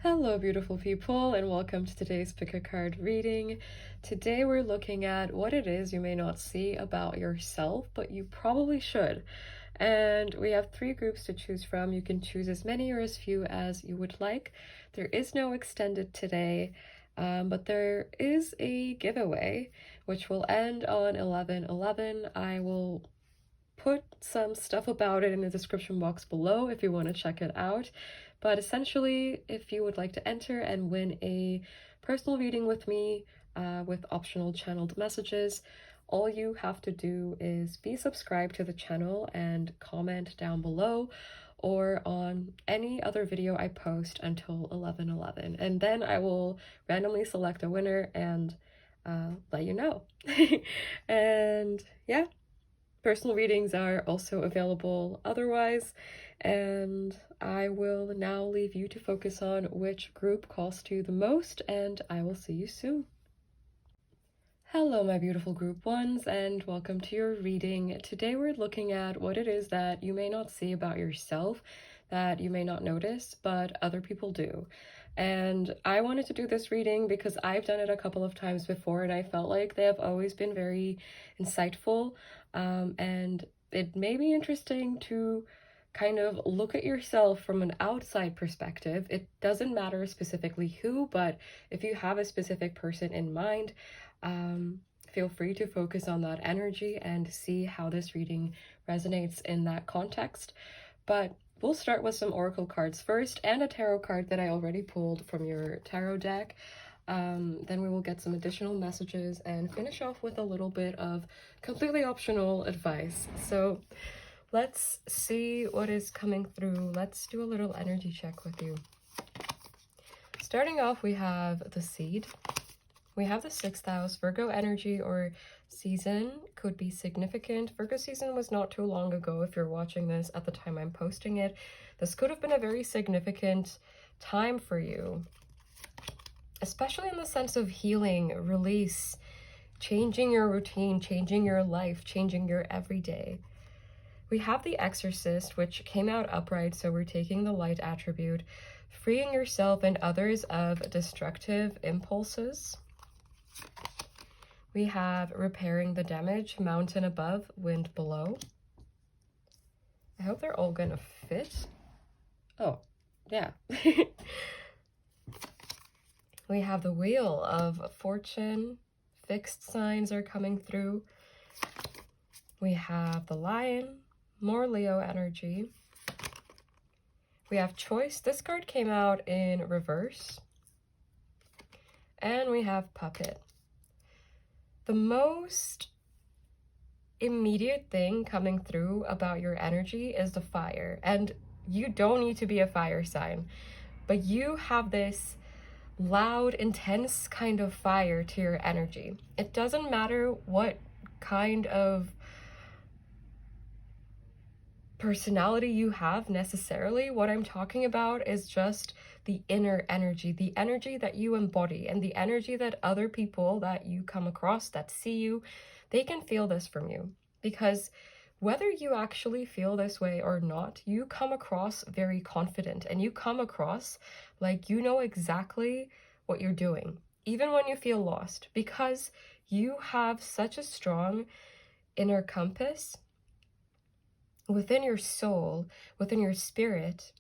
Hello beautiful people, and welcome to today's pick a card reading. Today we're looking at what it is you may not see about yourself, but you probably should. And we have three groups to choose from. You can choose as many or as few as you would like. There is no extended today, but there is a giveaway which will end on 11/11. I will put some stuff about it in the description box below if you want to check it out. But essentially, if you would like to enter and win a personal reading with me with optional channeled messages, all you have to do is be subscribed to the channel and comment down below or on any other video I post until 11/11. And then I will randomly select a winner and let you know. And yeah. Personal readings are also available otherwise, and I will now leave you to focus on which group calls to you the most, and I will see you soon. Hello, my beautiful group ones, and welcome to your reading. Today we're looking at what it is that you may not see about yourself, that you may not notice, but other people do. And I wanted to do this reading because I've done it a couple of times before, and I felt like they have always been very insightful. And it may be interesting to kind of look at yourself from an outside perspective. It doesn't matter specifically who, but if you have a specific person in mind, feel free to focus on that energy and see how this reading resonates in that context. But we'll start with some oracle cards first and a tarot card that I already pulled from your tarot deck. Then we will get some additional messages and finish off with a little bit of completely optional advice. So let's see what is coming through. Let's do a little energy check with you. Starting off, we have the seed. We have the 6th house. Virgo energy or season could be significant. Virgo season was not too long ago if you're watching this at the time I'm posting it. This could have been a very significant time for you, especially in the sense of healing, release, changing your routine, changing your life, changing your everyday. We have the Exorcist, which came out upright, so we're taking the light attribute, freeing yourself and others of destructive impulses. We have repairing the damage, mountain above, wind below. I hope they're all gonna fit. Oh, yeah. We have the Wheel of Fortune, fixed signs are coming through. We have the Lion, more Leo energy. We have Choice. This card came out in reverse. And we have Puppet. The most immediate thing coming through about your energy is the fire. And you don't need to be a fire sign, but you have this loud, intense kind of fire to your energy. It doesn't matter what kind of personality you have necessarily. What I'm talking about is just the inner energy, the energy that you embody, and the energy that other people that you come across that see you, they can feel this from you. Because whether you actually feel this way or not, you come across very confident, and you come across like you know exactly what you're doing, even when you feel lost, because you have such a strong inner compass within your soul, within your spirit,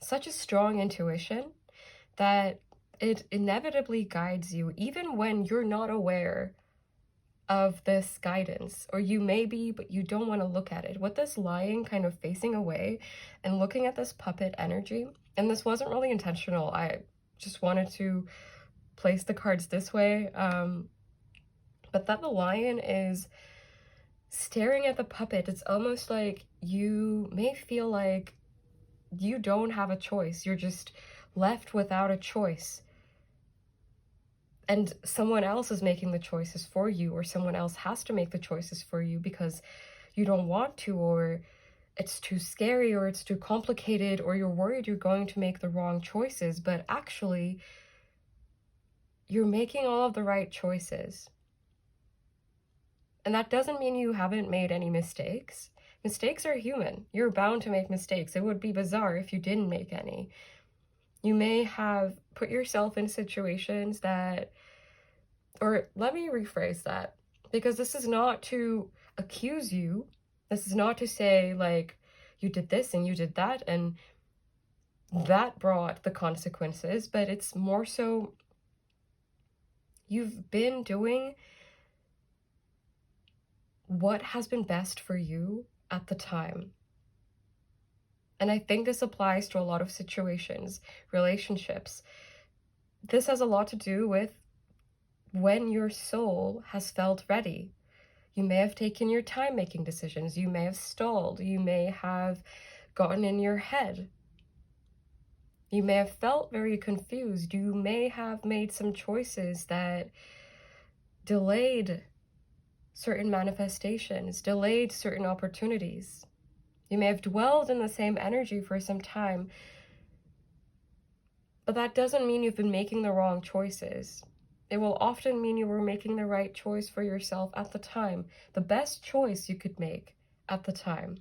such a strong intuition that it inevitably guides you, even when you're not aware of this guidance, or you may be, but you don't want to look at it. With this Lion kind of facing away and looking at this Puppet energy, and this wasn't really intentional, I just wanted to place the cards this way, but that the Lion is staring at the puppet, it's almost like you may feel like you don't have a choice. You're just left without a choice. And someone else is making the choices for you, or someone else has to make the choices for you because you don't want to, or it's too scary, or it's too complicated, or you're worried you're going to make the wrong choices. But actually, you're making all of the right choices. And that doesn't mean you haven't made any mistakes. Mistakes are human. You're bound to make mistakes. It would be bizarre if you didn't make any. You may have put yourself in situations that, or let me rephrase that, because this is not to accuse you. This is not to say, like, you did this and you did that and that brought the consequences, but it's more so you've been doing what has been best for you at the time. And I think this applies to a lot of situations, relationships. This has a lot to do with when your soul has felt ready. You may have taken your time making decisions. You may have stalled. You may have gotten in your head. You may have felt very confused. You may have made some choices that delayed certain manifestations, delayed certain opportunities. You may have dwelled in the same energy for some time, but that doesn't mean you've been making the wrong choices. It will often mean you were making the right choice for yourself at the time, the best choice you could make at the time.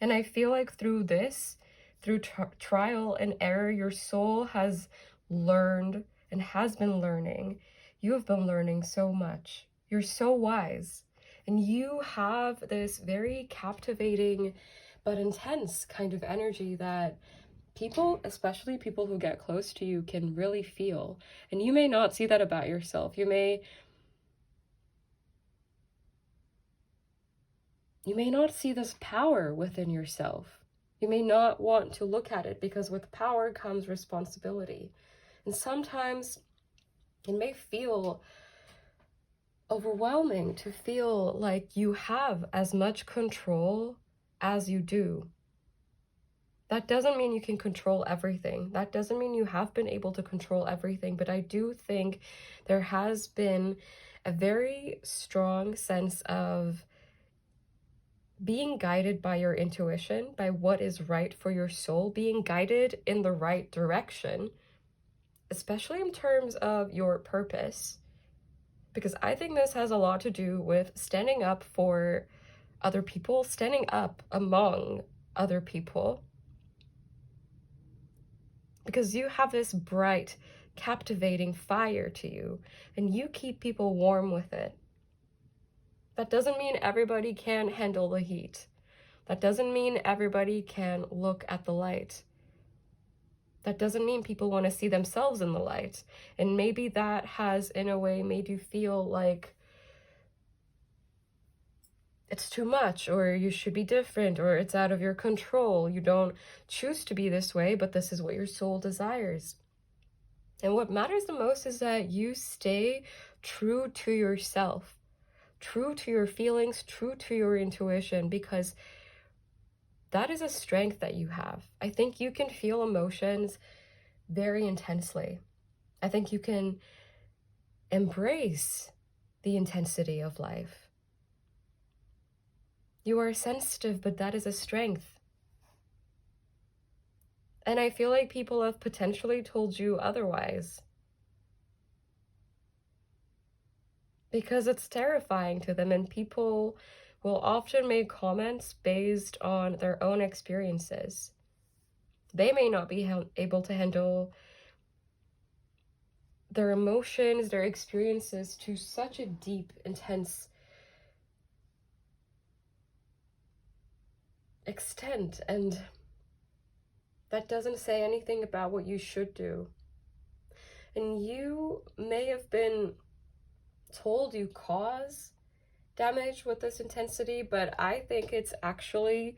And I feel like through this, through trial and error, your soul has learned and has been learning. You have been learning so much. You're so wise. And you have this very captivating but intense kind of energy that people, especially people who get close to you, can really feel. And you may not see that about yourself. You may not see this power within yourself. You may not want to look at it because with power comes responsibility. And sometimes it may feel overwhelming to feel like you have as much control as you do. That doesn't mean you can control everything. That doesn't mean you have been able to control everything, but I do think there has been a very strong sense of being guided by your intuition, by what is right for your soul, being guided in the right direction, especially in terms of your purpose. Because I think this has a lot to do with standing up for other people, standing up among other people. Because you have this bright, captivating fire to you, and you keep people warm with it. That doesn't mean everybody can handle the heat. That doesn't mean everybody can look at the light. That doesn't mean people want to see themselves in the light. And maybe that has, in a way, made you feel like it's too much, or you should be different, or it's out of your control. You don't choose to be this way, but this is what your soul desires. And what matters the most is that you stay true to yourself, true to your feelings, true to your intuition, because that is a strength that you have. I think you can feel emotions very intensely. I think you can embrace the intensity of life. You are sensitive, but that is a strength. And I feel like people have potentially told you otherwise, because it's terrifying to them, and people will often make comments based on their own experiences. They may not be able to handle their emotions, their experiences to such a deep, intense extent, and that doesn't say anything about what you should do. And you may have been told you cause damage with this intensity, but I think it's actually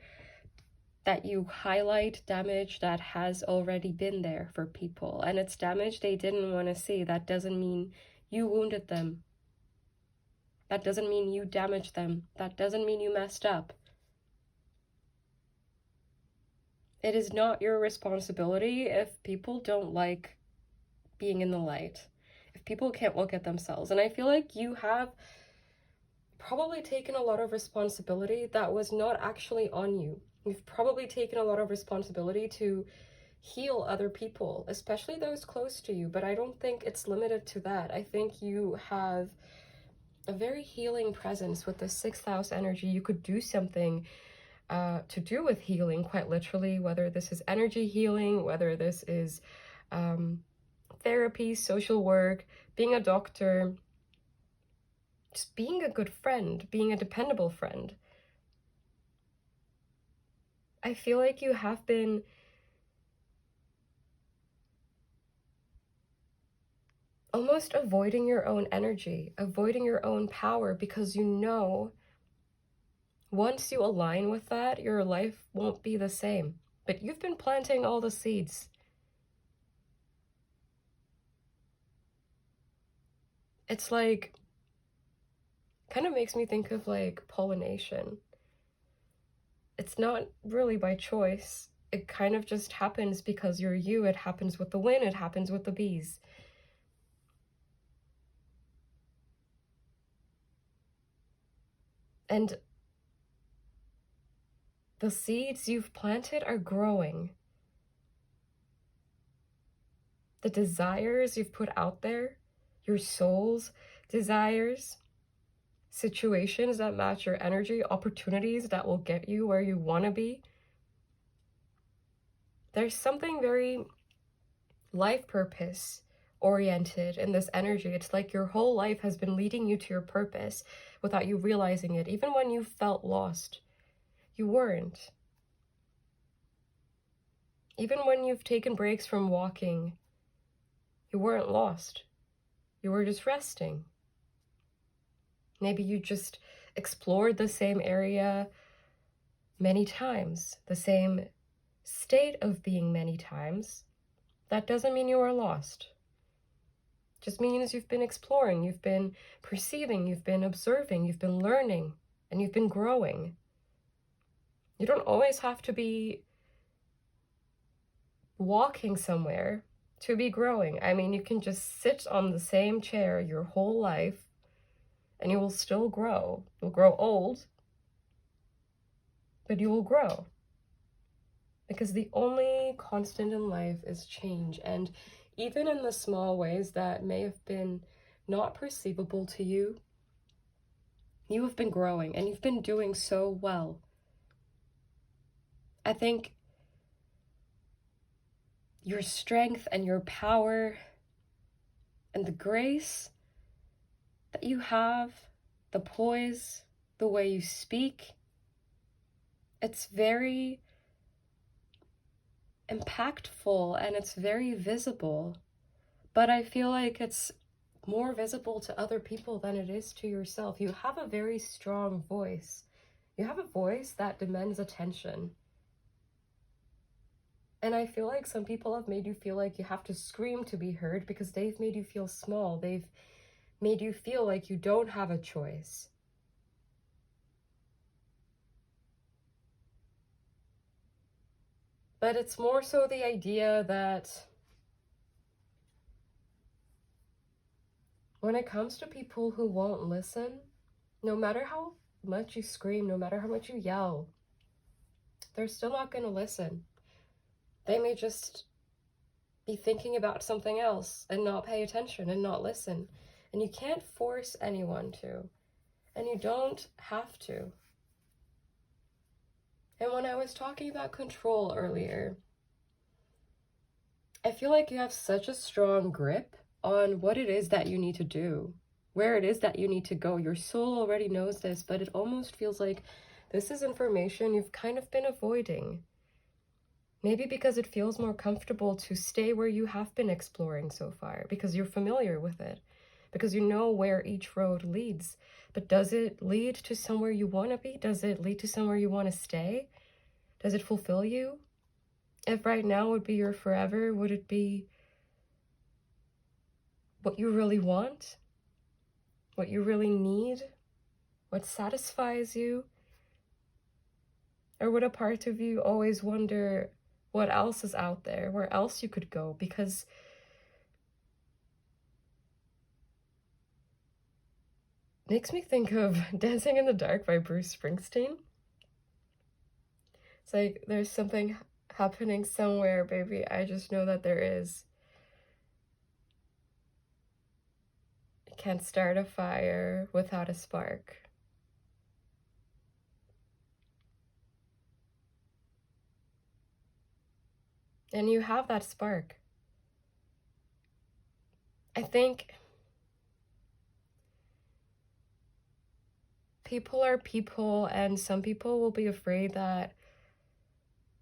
that you highlight damage that has already been there for people, and it's damage they didn't want to see. That doesn't mean you wounded them. That doesn't mean you damaged them. That doesn't mean you messed up. It is not your responsibility if people don't like being in the light, if people can't look at themselves. And I feel like you have probably taken a lot of responsibility that was not actually on you. You've probably taken a lot of responsibility to heal other people, especially those close to you, but I don't think it's limited to that. I think you have a very healing presence with the 6th house energy. You could do something to do with healing, quite literally, whether this is energy healing, whether this is therapy, social work, being a doctor, just being a good friend, being a dependable friend. I feel like you have been almost avoiding your own energy, avoiding your own power, because you know once you align with that, your life won't be the same. But you've been planting all the seeds. It's like, kind of makes me think of like pollination. It's not really by choice. It kind of just happens because you're you. It happens with the wind, it happens with the bees. And the seeds you've planted are growing. The desires you've put out there, your soul's desires, situations that match your energy, opportunities that will get you where you want to be. There's something very life purpose oriented in this energy. It's like your whole life has been leading you to your purpose without you realizing it. Even when you felt lost, you weren't. Even when you've taken breaks from walking, you weren't lost. You were just resting. Maybe you just explored the same area many times, the same state of being many times. That doesn't mean you are lost. It just means you've been exploring, you've been perceiving, you've been observing, you've been learning, and you've been growing. You don't always have to be walking somewhere to be growing. I mean, you can just sit on the same chair your whole life and you will still grow. You'll grow old, but you will grow. Because the only constant in life is change. And even in the small ways that may have been not perceivable to you, you have been growing and you've been doing so well. I think your strength and your power and the grace that you have, the poise, the way you speak, it's very impactful and it's very visible. But I feel like it's more visible to other people than it is to yourself. You have a very strong voice. You have a voice that demands attention. And I feel like some people have made you feel like you have to scream to be heard because they've made you feel small. They've made you feel like you don't have a choice. But it's more so the idea that when it comes to people who won't listen, no matter how much you scream, no matter how much you yell, they're still not going to listen. They may just be thinking about something else and not pay attention and not listen. And you can't force anyone to. And you don't have to. And when I was talking about control earlier, I feel like you have such a strong grip on what it is that you need to do, where it is that you need to go. Your soul already knows this, but it almost feels like this is information you've kind of been avoiding. Maybe because it feels more comfortable to stay where you have been exploring so far, because you're familiar with it, because you know where each road leads. But does it lead to somewhere you want to be? Does it lead to somewhere you want to stay? Does it fulfill you? If right now would be your forever, would it be what you really want? What you really need? What satisfies you? Or would a part of you always wonder what else is out there, where else you could go? Because it makes me think of Dancing in the Dark by Bruce Springsteen. It's like, there's something happening somewhere, baby. I just know that there is. You can't start a fire without a spark. And you have that spark. I think people are people, and some people will be afraid that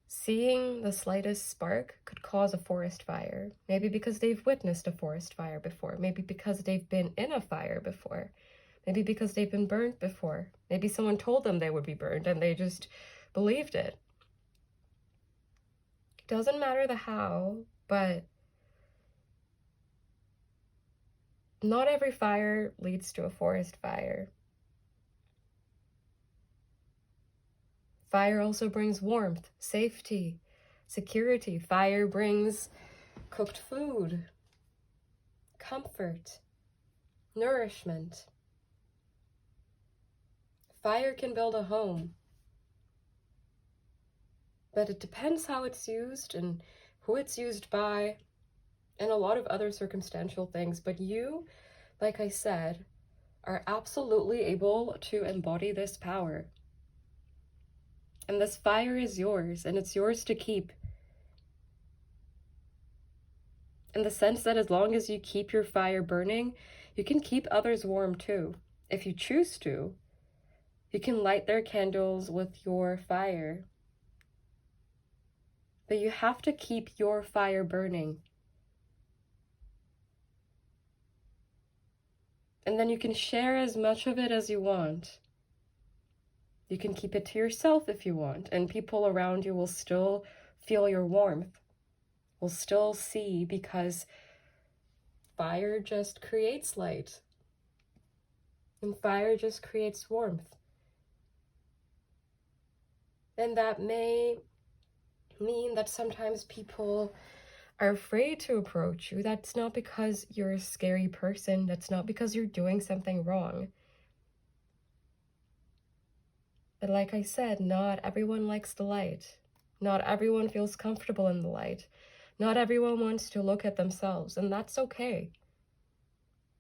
seeing the slightest spark could cause a forest fire. Maybe because they've witnessed a forest fire before. Maybe because they've been in a fire before. Maybe because they've been burnt before. Maybe someone told them they would be burned and they just believed it. Doesn't matter the how, but not every fire leads to a forest fire. Fire also brings warmth, safety, security. Fire brings cooked food, comfort, nourishment. Fire can build a home, but it depends how it's used and who it's used by and a lot of other circumstantial things. But you, like I said, are absolutely able to embody this power. And this fire is yours, and it's yours to keep. In the sense that as long as you keep your fire burning, you can keep others warm too. If you choose to, you can light their candles with your fire. But you have to keep your fire burning. And then you can share as much of it as you want. You can keep it to yourself if you want, and people around you will still feel your warmth, will still see, because fire just creates light. And fire just creates warmth. And that may mean that sometimes people are afraid to approach you. That's not because you're a scary person. That's not because you're doing something wrong. But like I said, not everyone likes the light. Not everyone feels comfortable in the light. Not everyone wants to look at themselves, and that's okay.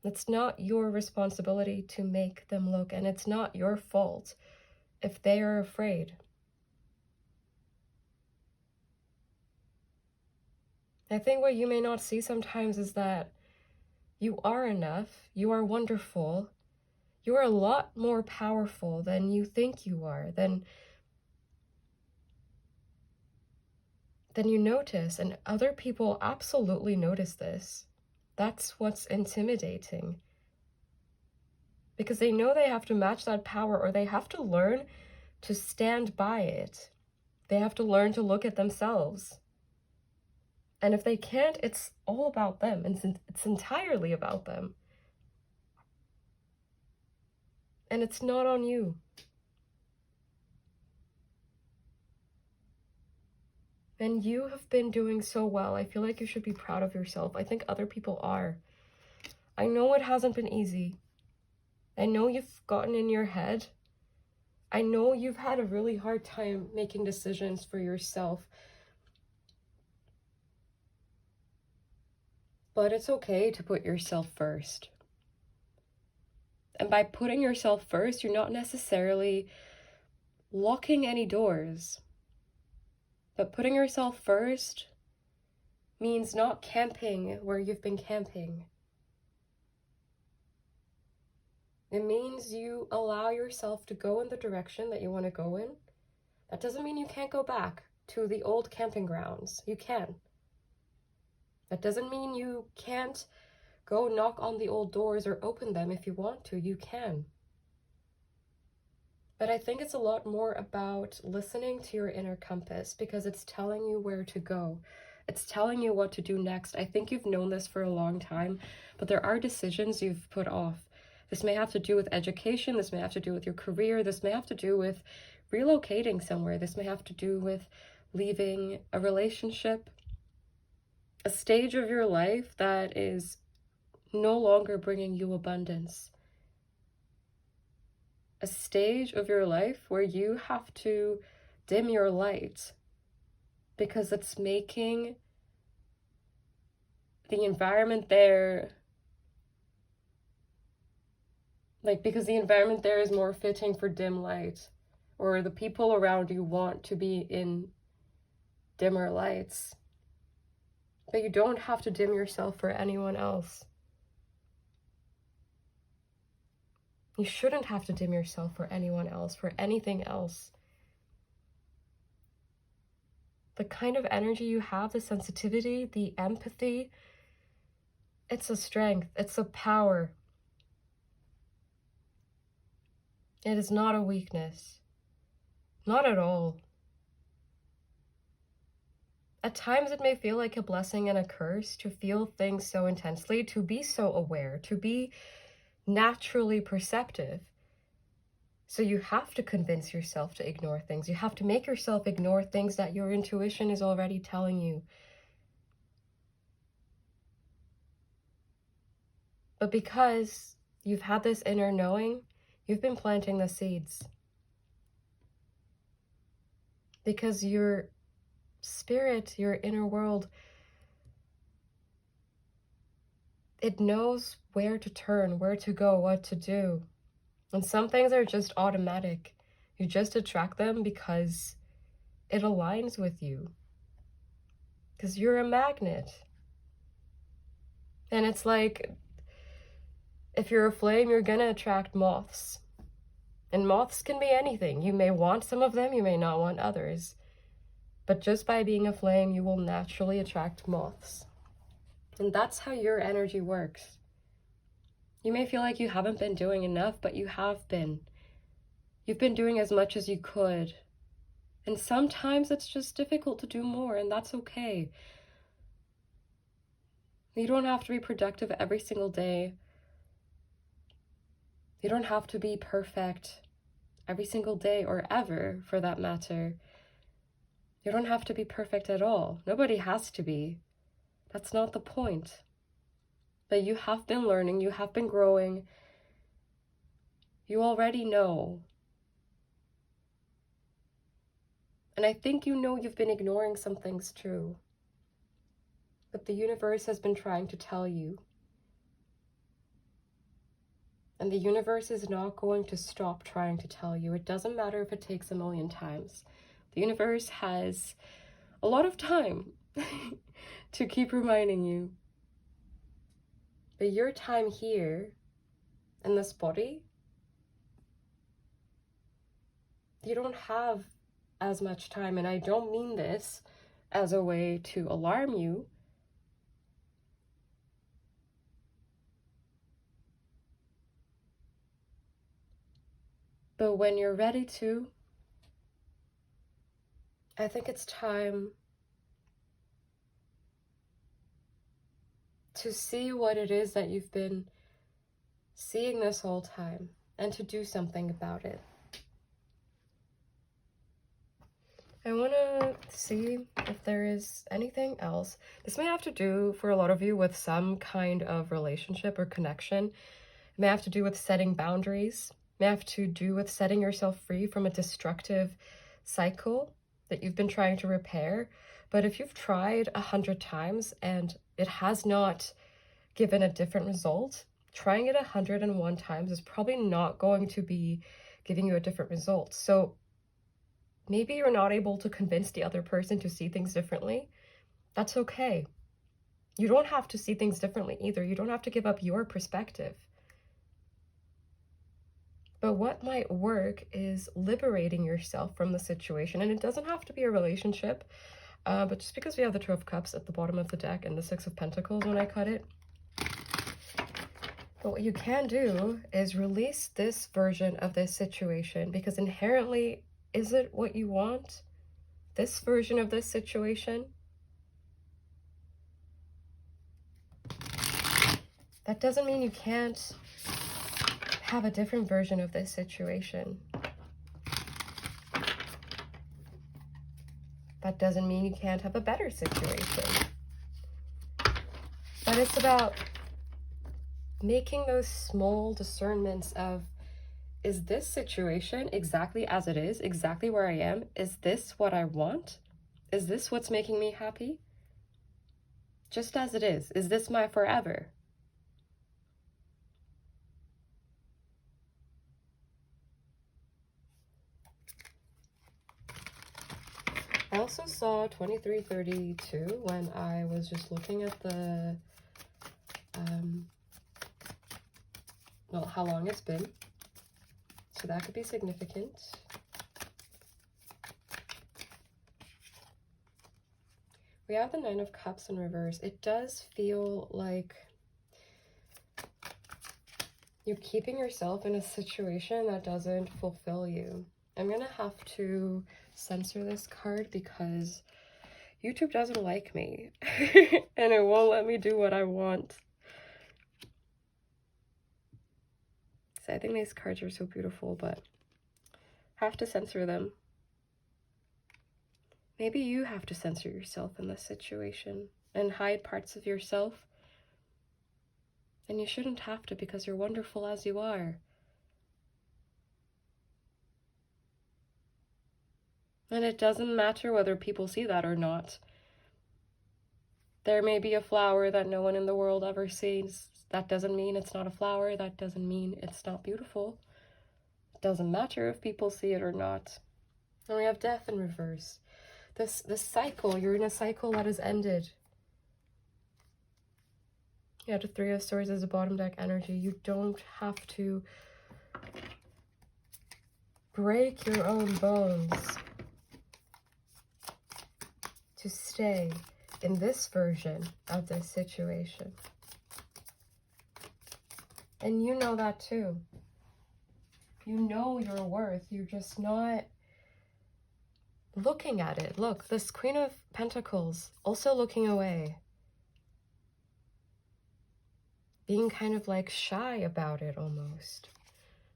It's not your responsibility to make them look, and it's not your fault if they are afraid. I think what you may not see sometimes is that you are enough, you are wonderful, you are a lot more powerful than you think you are, than you notice, and other people absolutely notice this. That's what's intimidating. Because they know they have to match that power, or they have to learn to stand by it. They have to learn to look at themselves. And if they can't, it's all about them. It's entirely about them. And it's not on you. And you have been doing so well. I feel like you should be proud of yourself. I think other people are. I know it hasn't been easy. I know you've gotten in your head. I know you've had a really hard time making decisions for yourself. But it's okay to put yourself first. And by putting yourself first, you're not necessarily locking any doors. But putting yourself first means not camping where you've been camping. It means you allow yourself to go in the direction that you want to go in. That doesn't mean you can't go back to the old camping grounds. You can. That doesn't mean you can't go knock on the old doors or open them if you want to. You can. But I think it's a lot more about listening to your inner compass, because it's telling you where to go. It's telling you what to do next. I think you've known this for a long time, but there are decisions you've put off. This may have to do with education. This may have to do with your career. This may have to do with relocating somewhere. This may have to do with leaving a relationship, a stage of your life that is no longer bringing you abundance. A stage of your life where you have to dim your light because it's making the environment there, because the environment there is more fitting for dim light, or the people around you want to be in dimmer lights. But you don't have to dim yourself for anyone else. You shouldn't have to dim yourself for anyone else, for anything else. The kind of energy you have, the sensitivity, the empathy, it's a strength, it's a power. It is not a weakness. Not at all. At times it may feel like a blessing and a curse to feel things so intensely, to be so aware, to be naturally perceptive. So you have to convince yourself to ignore things. You have to make yourself ignore things that your intuition is already telling you. But because you've had this inner knowing, you've been planting the seeds. Because your spirit, your inner world, it knows where to turn, where to go, what to do. And some things are just automatic. You just attract them because it aligns with you. Because you're a magnet. And it's like, if you're a flame, you're gonna attract moths. And moths can be anything. You may want some of them, you may not want others. But just by being a flame, you will naturally attract moths. And that's how your energy works. You may feel like you haven't been doing enough, but you have been. You've been doing as much as you could. And sometimes it's just difficult to do more, and that's okay. You don't have to be productive every single day. You don't have to be perfect every single day, or ever, for that matter. You don't have to be perfect at all. Nobody has to be. That's not the point. But you have been learning, you have been growing. You already know. And I think you know you've been ignoring some things too. But the universe has been trying to tell you. And the universe is not going to stop trying to tell you. It doesn't matter if it takes 1,000,000 times. The universe has a lot of time to keep reminding you. But your time here, in this body, you don't have as much time. And I don't mean this as a way to alarm you. But when you're ready to, I think it's time to see what it is that you've been seeing this whole time and to do something about it. I want to see if there is anything else. This may have to do, for a lot of you, with some kind of relationship or connection. It may have to do with setting boundaries. It may have to do with setting yourself free from a destructive cycle that you've been trying to repair. But if you've tried 100 times and it has not given a different result, trying it 101 times is probably not going to be giving you a different result. So maybe you're not able to convince the other person to see things differently. That's okay. You don't have to see things differently either. You don't have to give up your perspective. But what might work is liberating yourself from the situation. And it doesn't have to be a relationship. But just because we have the Two of Cups at the bottom of the deck and the Six of Pentacles when I cut it. But what you can do is release this version of this situation, because inherently, is it what you want? This version of this situation? That doesn't mean you can't have a different version of this situation. That doesn't mean you can't have a better situation. But it's about making those small discernments of, is this situation exactly as it is, exactly where I am? Is this what I want? Is this what's making me happy? Just as it is. Is this my forever? I also also saw 2332 when I was just looking at the, well, how long it's been. So that could be significant. We have the Nine of Cups in reverse. It does feel like you're keeping yourself in a situation that doesn't fulfill you. I'm gonna have to censor this card because YouTube doesn't like me and it won't let me do what I want. So I think these cards are so beautiful, but have to censor them. Maybe you have to censor yourself in this situation and hide parts of yourself. And you shouldn't have to because you're wonderful as you are. And it doesn't matter whether people see that or not. There may be a flower that no one in the world ever sees. That doesn't mean it's not a flower. That doesn't mean it's not beautiful. It doesn't matter if people see it or not. And we have death in reverse. This cycle, you're in a cycle that has ended. Yeah, the Three of Swords is a bottom deck energy. You don't have to break your own bones to stay in this version of this situation. And you know that too. You know your worth. You're just not looking at it. Look, this Queen of Pentacles also looking away. Being kind of like shy about it almost.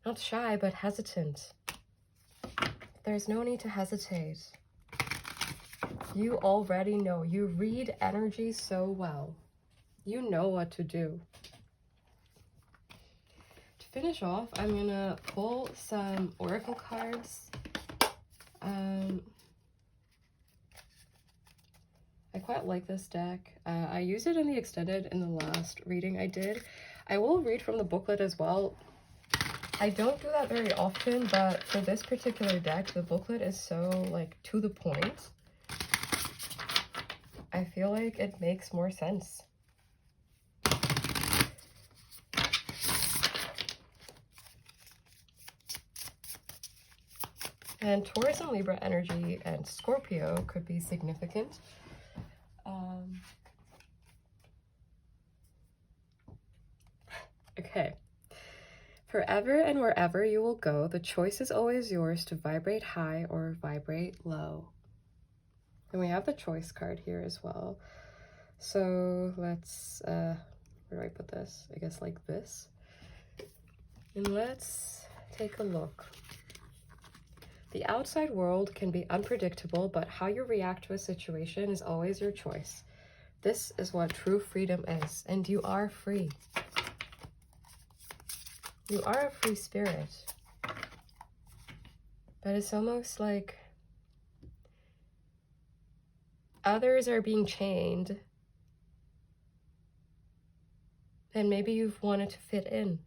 Not shy, but hesitant. There's no need to hesitate. You already know. You read energy so well. You know what to do. To finish off, I'm going to pull some oracle cards. I quite like this deck. I used it in the extended in the last reading I did. I will read from the booklet as well. I don't do that very often, but for this particular deck, the booklet is so, like, to the point. I feel like it makes more sense. And Taurus and Libra energy and Scorpio could be significant. Okay. Forever and wherever you will go, the choice is always yours to vibrate high or vibrate low. And we have the choice card here as well. So let's, where do I put this? I guess like this. And let's take a look. The outside world can be unpredictable, but how you react to a situation is always your choice. This is what true freedom is, and you are free. You are a free spirit. But it's almost like others are being chained, and maybe you've wanted to fit in.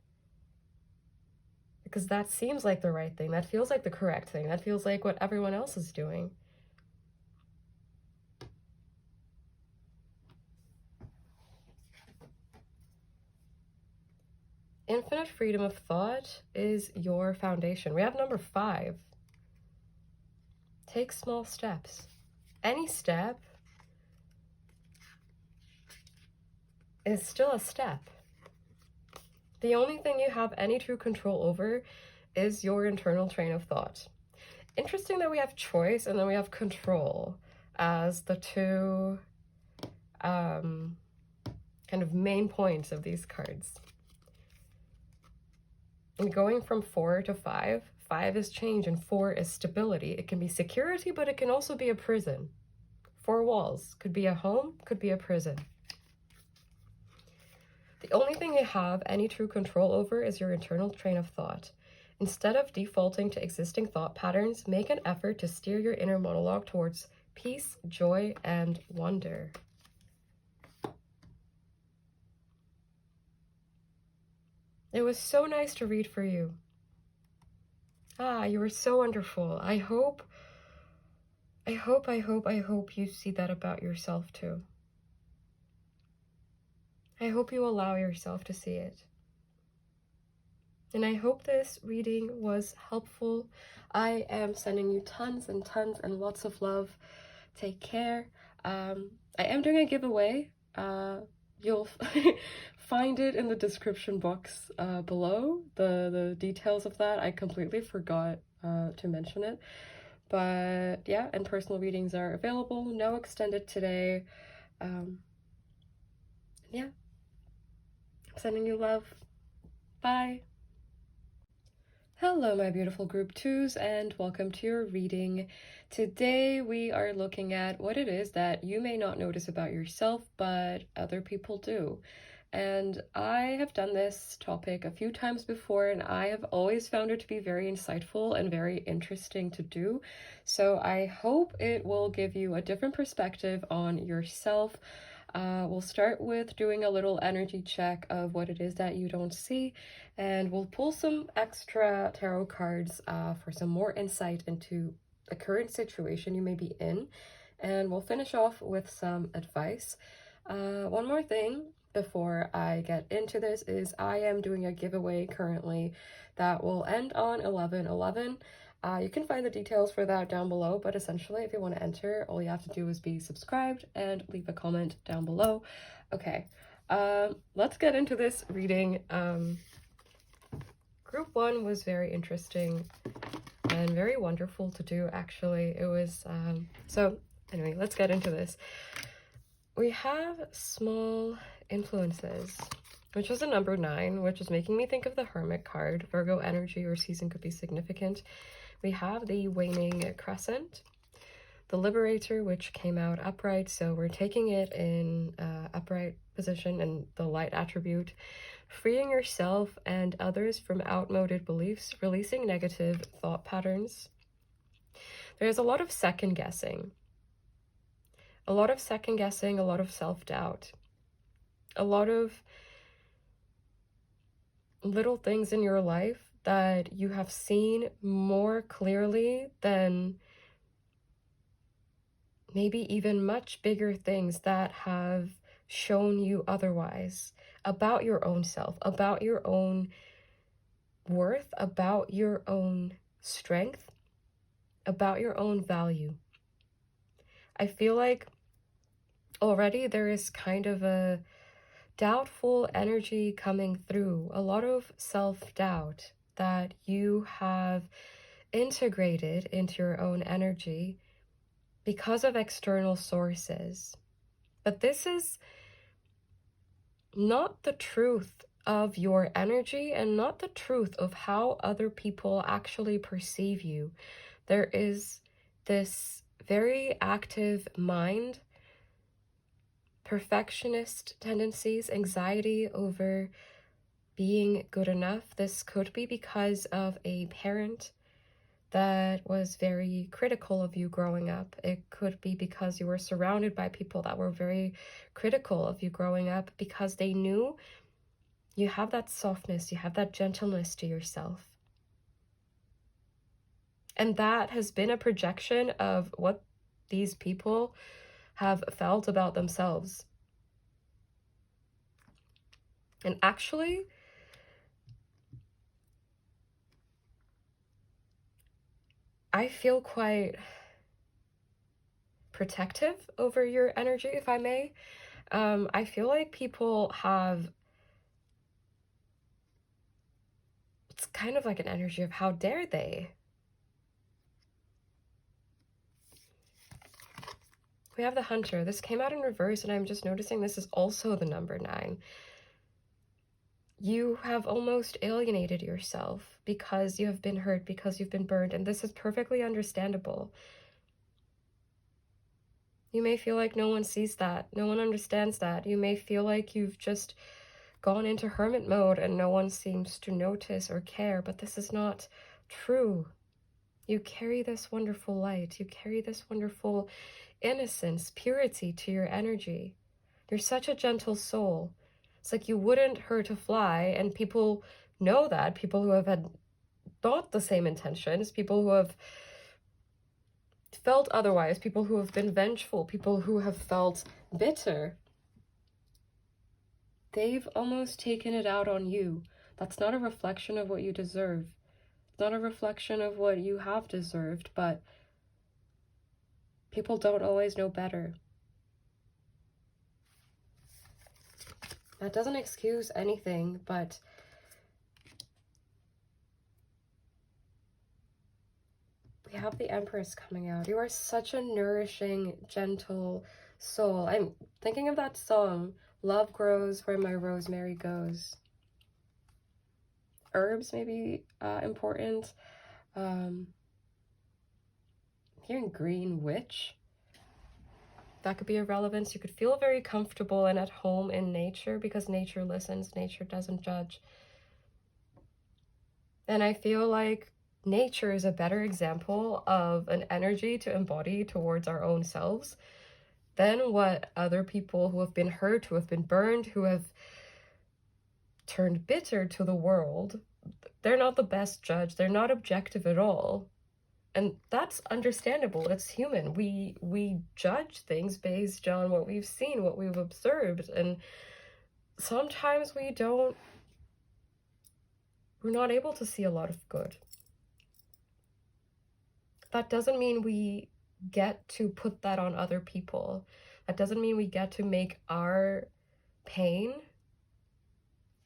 Because that seems like the right thing. That feels like the correct thing. That feels like what everyone else is doing. Infinite freedom of thought is your foundation. We have number 5. Take small steps. Any step is still a step. The only thing you have any true control over is your internal train of thought. Interesting that we have choice and then we have control as the two kind of main points of these cards. And going from 4 to 5, 5 is change and 4 is stability. It can be security, but it can also be a prison. 4 walls could be a home, could be a prison. The only thing you have any true control over is your internal train of thought. Instead of defaulting to existing thought patterns, make an effort to steer your inner monologue towards peace, joy, and wonder. It was so nice to read for you. You were so wonderful. I hope I hope you see that about yourself too. I hope you allow yourself to see it. And I hope this reading was helpful. I am sending you tons and tons and lots of love. Take care. I am doing a giveaway. You'll find it in the description box below, the details of that. I completely forgot to mention it. But yeah, and personal readings are available. No extended today. Yeah, I'm sending you love. Bye. Hello, my beautiful group twos, and welcome to your reading. Today, we are looking at what it is that you may not notice about yourself, but other people do. And I have done this topic a few times before, and I have always found it to be very insightful and very interesting to do. So I hope it will give you a different perspective on yourself. We'll start with doing a little energy check of what it is that you don't see, and we'll pull some extra tarot cards for some more insight into the current situation you may be in, and we'll finish off with some advice. One more thing before I get into this is I am doing a giveaway currently that will end on 11/11. You can find the details for that down below, but essentially if you want to enter, all you have to do is be subscribed and leave a comment down below. Okay, let's get into this reading. Group 1 was very interesting and very wonderful to do, actually. It was, so anyway, let's get into this. We have small influences, which was a number 9, which is making me think of the Hermit card. Virgo energy or season could be significant. We have the waning crescent, the liberator, which came out upright, so we're taking it in upright position and the light attribute, freeing yourself and others from outmoded beliefs, releasing negative thought patterns. There's a lot of second guessing, a lot of self-doubt, a lot of little things in your life that you have seen more clearly than maybe even much bigger things that have shown you otherwise about your own self, about your own worth, about your own strength, about your own value. I feel like already there is kind of a doubtful energy coming through, a lot of self-doubt that you have integrated into your own energy because of external sources. But this is not the truth of your energy and not the truth of how other people actually perceive you. There is this very active mind, perfectionist tendencies, anxiety over being good enough. This could be because of a parent that was very critical of you growing up. It could be because you were surrounded by people that were very critical of you growing up because they knew you have that softness, you have that gentleness to yourself. And that has been a projection of what these people have felt about themselves. And actually, I feel quite protective over your energy, if I may. I feel like people have, it's kind of like an energy of how dare they. We have the Hunter. This came out in reverse, and I'm just noticing this is also the number 9. You have almost alienated yourself because you have been hurt, because you've been burned, and this is perfectly understandable. You may feel like no one sees that, no one understands that. You may feel like you've just gone into hermit mode and no one seems to notice or care, but this is not true. You carry this wonderful light, you carry this wonderful innocence, purity to your energy. You're such a gentle soul. It's like you wouldn't hurt a fly, and people know that. People who have had not the same intentions, people who have felt otherwise, people who have been vengeful, people who have felt bitter, they've almost taken it out on you. That's not a reflection of what you deserve. It's not a reflection of what you have deserved, but people don't always know better. That doesn't excuse anything, but we have the Empress coming out. You are such a nourishing, gentle soul. I'm thinking of that song, Love Grows Where My Rosemary Goes. Herbs may be important. Hearing green witch, that could be a relevance. You could feel very comfortable and at home in nature because nature listens, nature doesn't judge. And I feel like nature is a better example of an energy to embody towards our own selves than what other people who have been hurt, who have been burned, who have turned bitter to the world. They're not the best judge. They're not objective at all. And that's understandable. It's human. We judge things based on what we've seen, what we've observed. And sometimes we're not able to see a lot of good. That doesn't mean we get to put that on other people. That doesn't mean we get to make our pain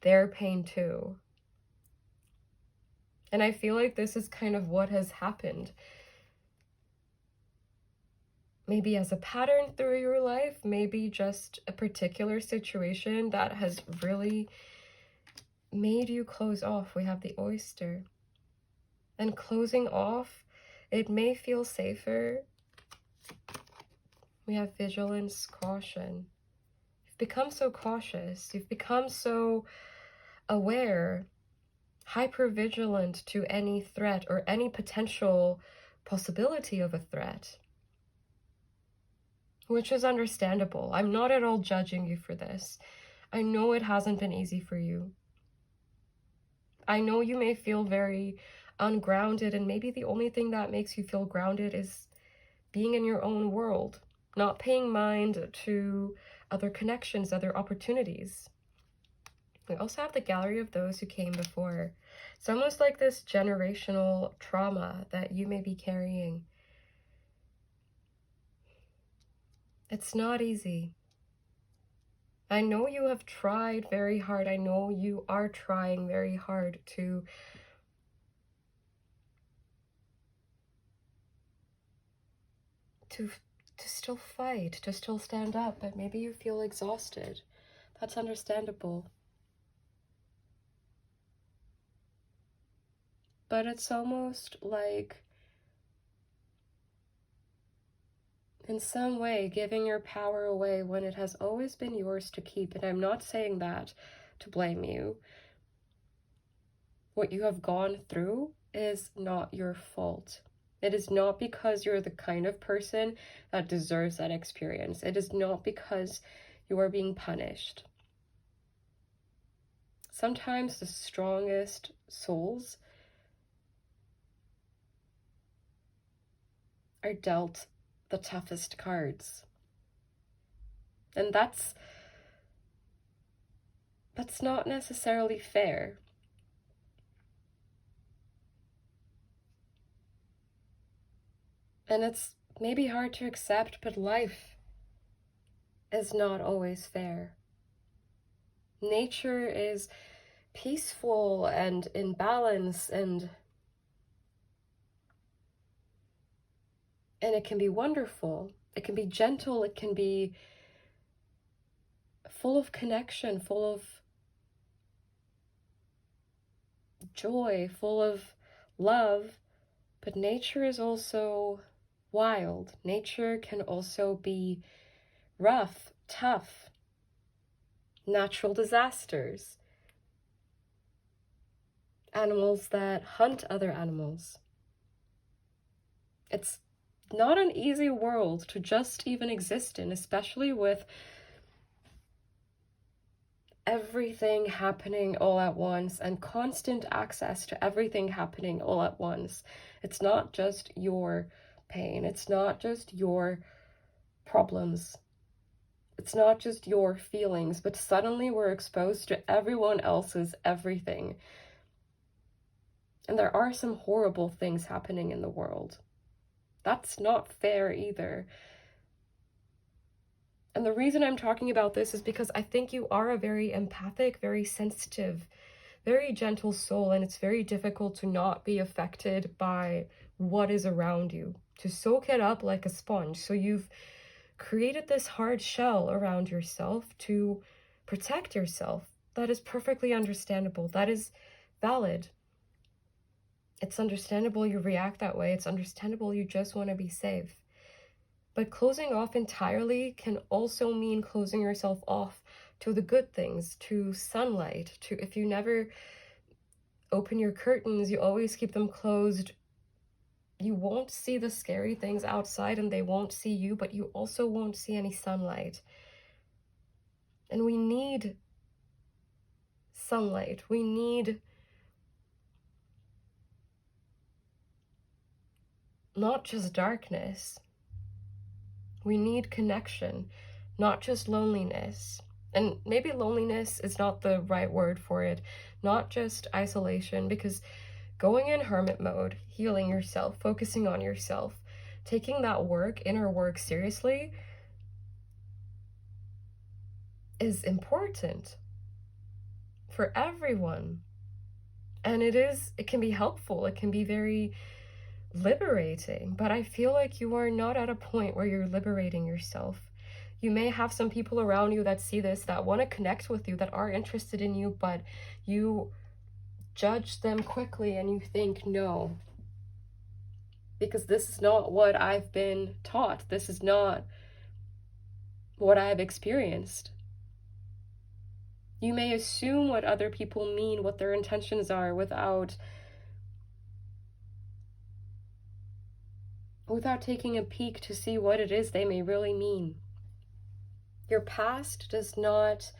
their pain too. And I feel like this is kind of what has happened. Maybe as a pattern through your life, maybe just a particular situation that has really made you close off. We have the oyster. And closing off, it may feel safer. We have vigilance, caution. You've become so cautious. You've become so aware, hyper-vigilant to any threat or any potential possibility of a threat, which is understandable. I'm not at all judging you for this. I know it hasn't been easy for you. I know you may feel very ungrounded, and maybe the only thing that makes you feel grounded is being in your own world, not paying mind to other connections, other opportunities. We also have the gallery of those who came before. It's almost like this generational trauma that you may be carrying. It's not easy. I know you have tried very hard. I know you are trying very hard to still fight, to still stand up, but maybe you feel exhausted. That's understandable. But it's almost like, in some way, giving your power away when it has always been yours to keep. And I'm not saying that to blame you. What you have gone through is not your fault. It is not because you're the kind of person that deserves that experience. It is not because you are being punished. Sometimes the strongest souls are dealt the toughest cards. And that's not necessarily fair. And it's maybe hard to accept, but life is not always fair. Nature is peaceful and in balance, and it can be wonderful. It can be gentle. It can be full of connection, full of joy, full of love. But nature is also wild. Nature can also be rough, tough, natural disasters, animals that hunt other animals. It's not an easy world to just even exist in, especially with everything happening all at once and constant access to everything happening all at once. It's not just your pain. It's not just your problems. It's not just your feelings, but suddenly we're exposed to everyone else's everything. And there are some horrible things happening in the world. That's not fair either. And the reason I'm talking about this is because I think you are a very empathic, very sensitive, very gentle soul, and it's very difficult to not be affected by what is around you, to soak it up like a sponge. So you've created this hard shell around yourself to protect yourself. That is perfectly understandable. That is valid. It's understandable you react that way. It's understandable you just want to be safe. But closing off entirely can also mean closing yourself off to the good things, to sunlight, to if you never open your curtains, you always keep them closed, you won't see the scary things outside and they won't see you, but you also won't see any sunlight. And we need sunlight. We need not just darkness. We need connection, not just loneliness. And maybe loneliness is not the right word for it, not just isolation, because going in hermit mode, healing yourself, focusing on yourself, taking that work, inner work seriously is important for everyone. And it can be helpful. It can be very liberating, but I feel like you are not at a point where you're liberating yourself. You may have some people around you that see this, that want to connect with you, that are interested in you, but you judge them quickly and you think, no, because this is not what I've been taught. This is not what I've experienced. You may assume what other people mean, what their intentions are, without taking a peek to see what it is they may really mean. Your past does not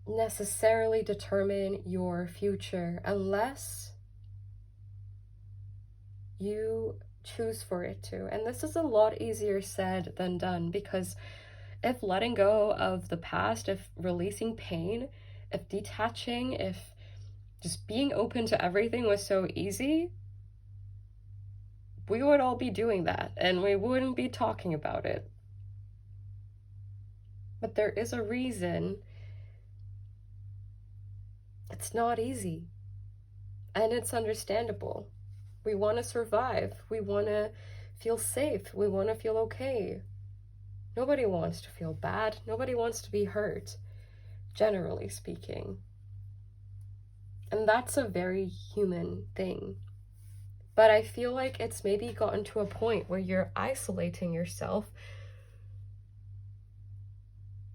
necessarily determine your future unless you choose for it to. And this is a lot easier said than done, because if letting go of the past, if releasing pain, if detaching, if just being open to everything was so easy, we would all be doing that and we wouldn't be talking about it. But there is a reason it's not easy, and it's understandable. We want to survive. We want to feel safe. We want to feel okay. Nobody wants to feel bad. Nobody wants to be hurt, generally speaking. And that's a very human thing. But I feel like it's maybe gotten to a point where you're isolating yourself,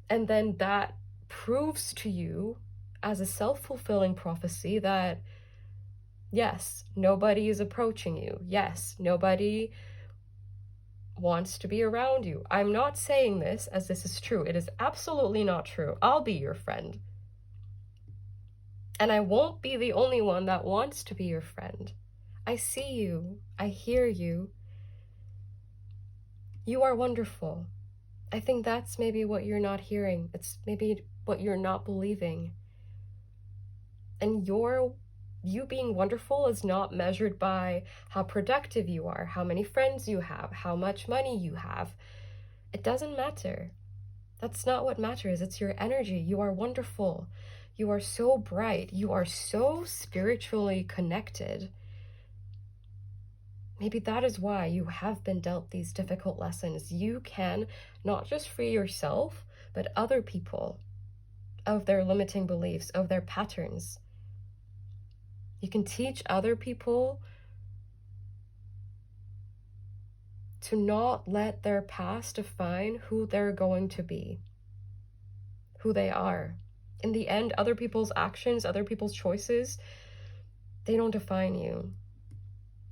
and then that proves to you as a self-fulfilling prophecy that, yes, nobody is approaching you. Yes, nobody wants to be around you. I'm not saying this as this is true. It is absolutely not true. I'll be your friend. And I won't be the only one that wants to be your friend. I see you. I hear you. You are wonderful. I think that's maybe what you're not hearing. It's maybe what you're not believing. And you being wonderful is not measured by how productive you are, how many friends you have, how much money you have. It doesn't matter. That's not what matters. It's your energy. You are wonderful. You are so bright. You are so spiritually connected. Maybe that is why you have been dealt these difficult lessons. You can not just free yourself, but other people of their limiting beliefs, of their patterns. You can teach other people to not let their past define who they're going to be, who they are. In the end, other people's actions, other people's choices, they don't define you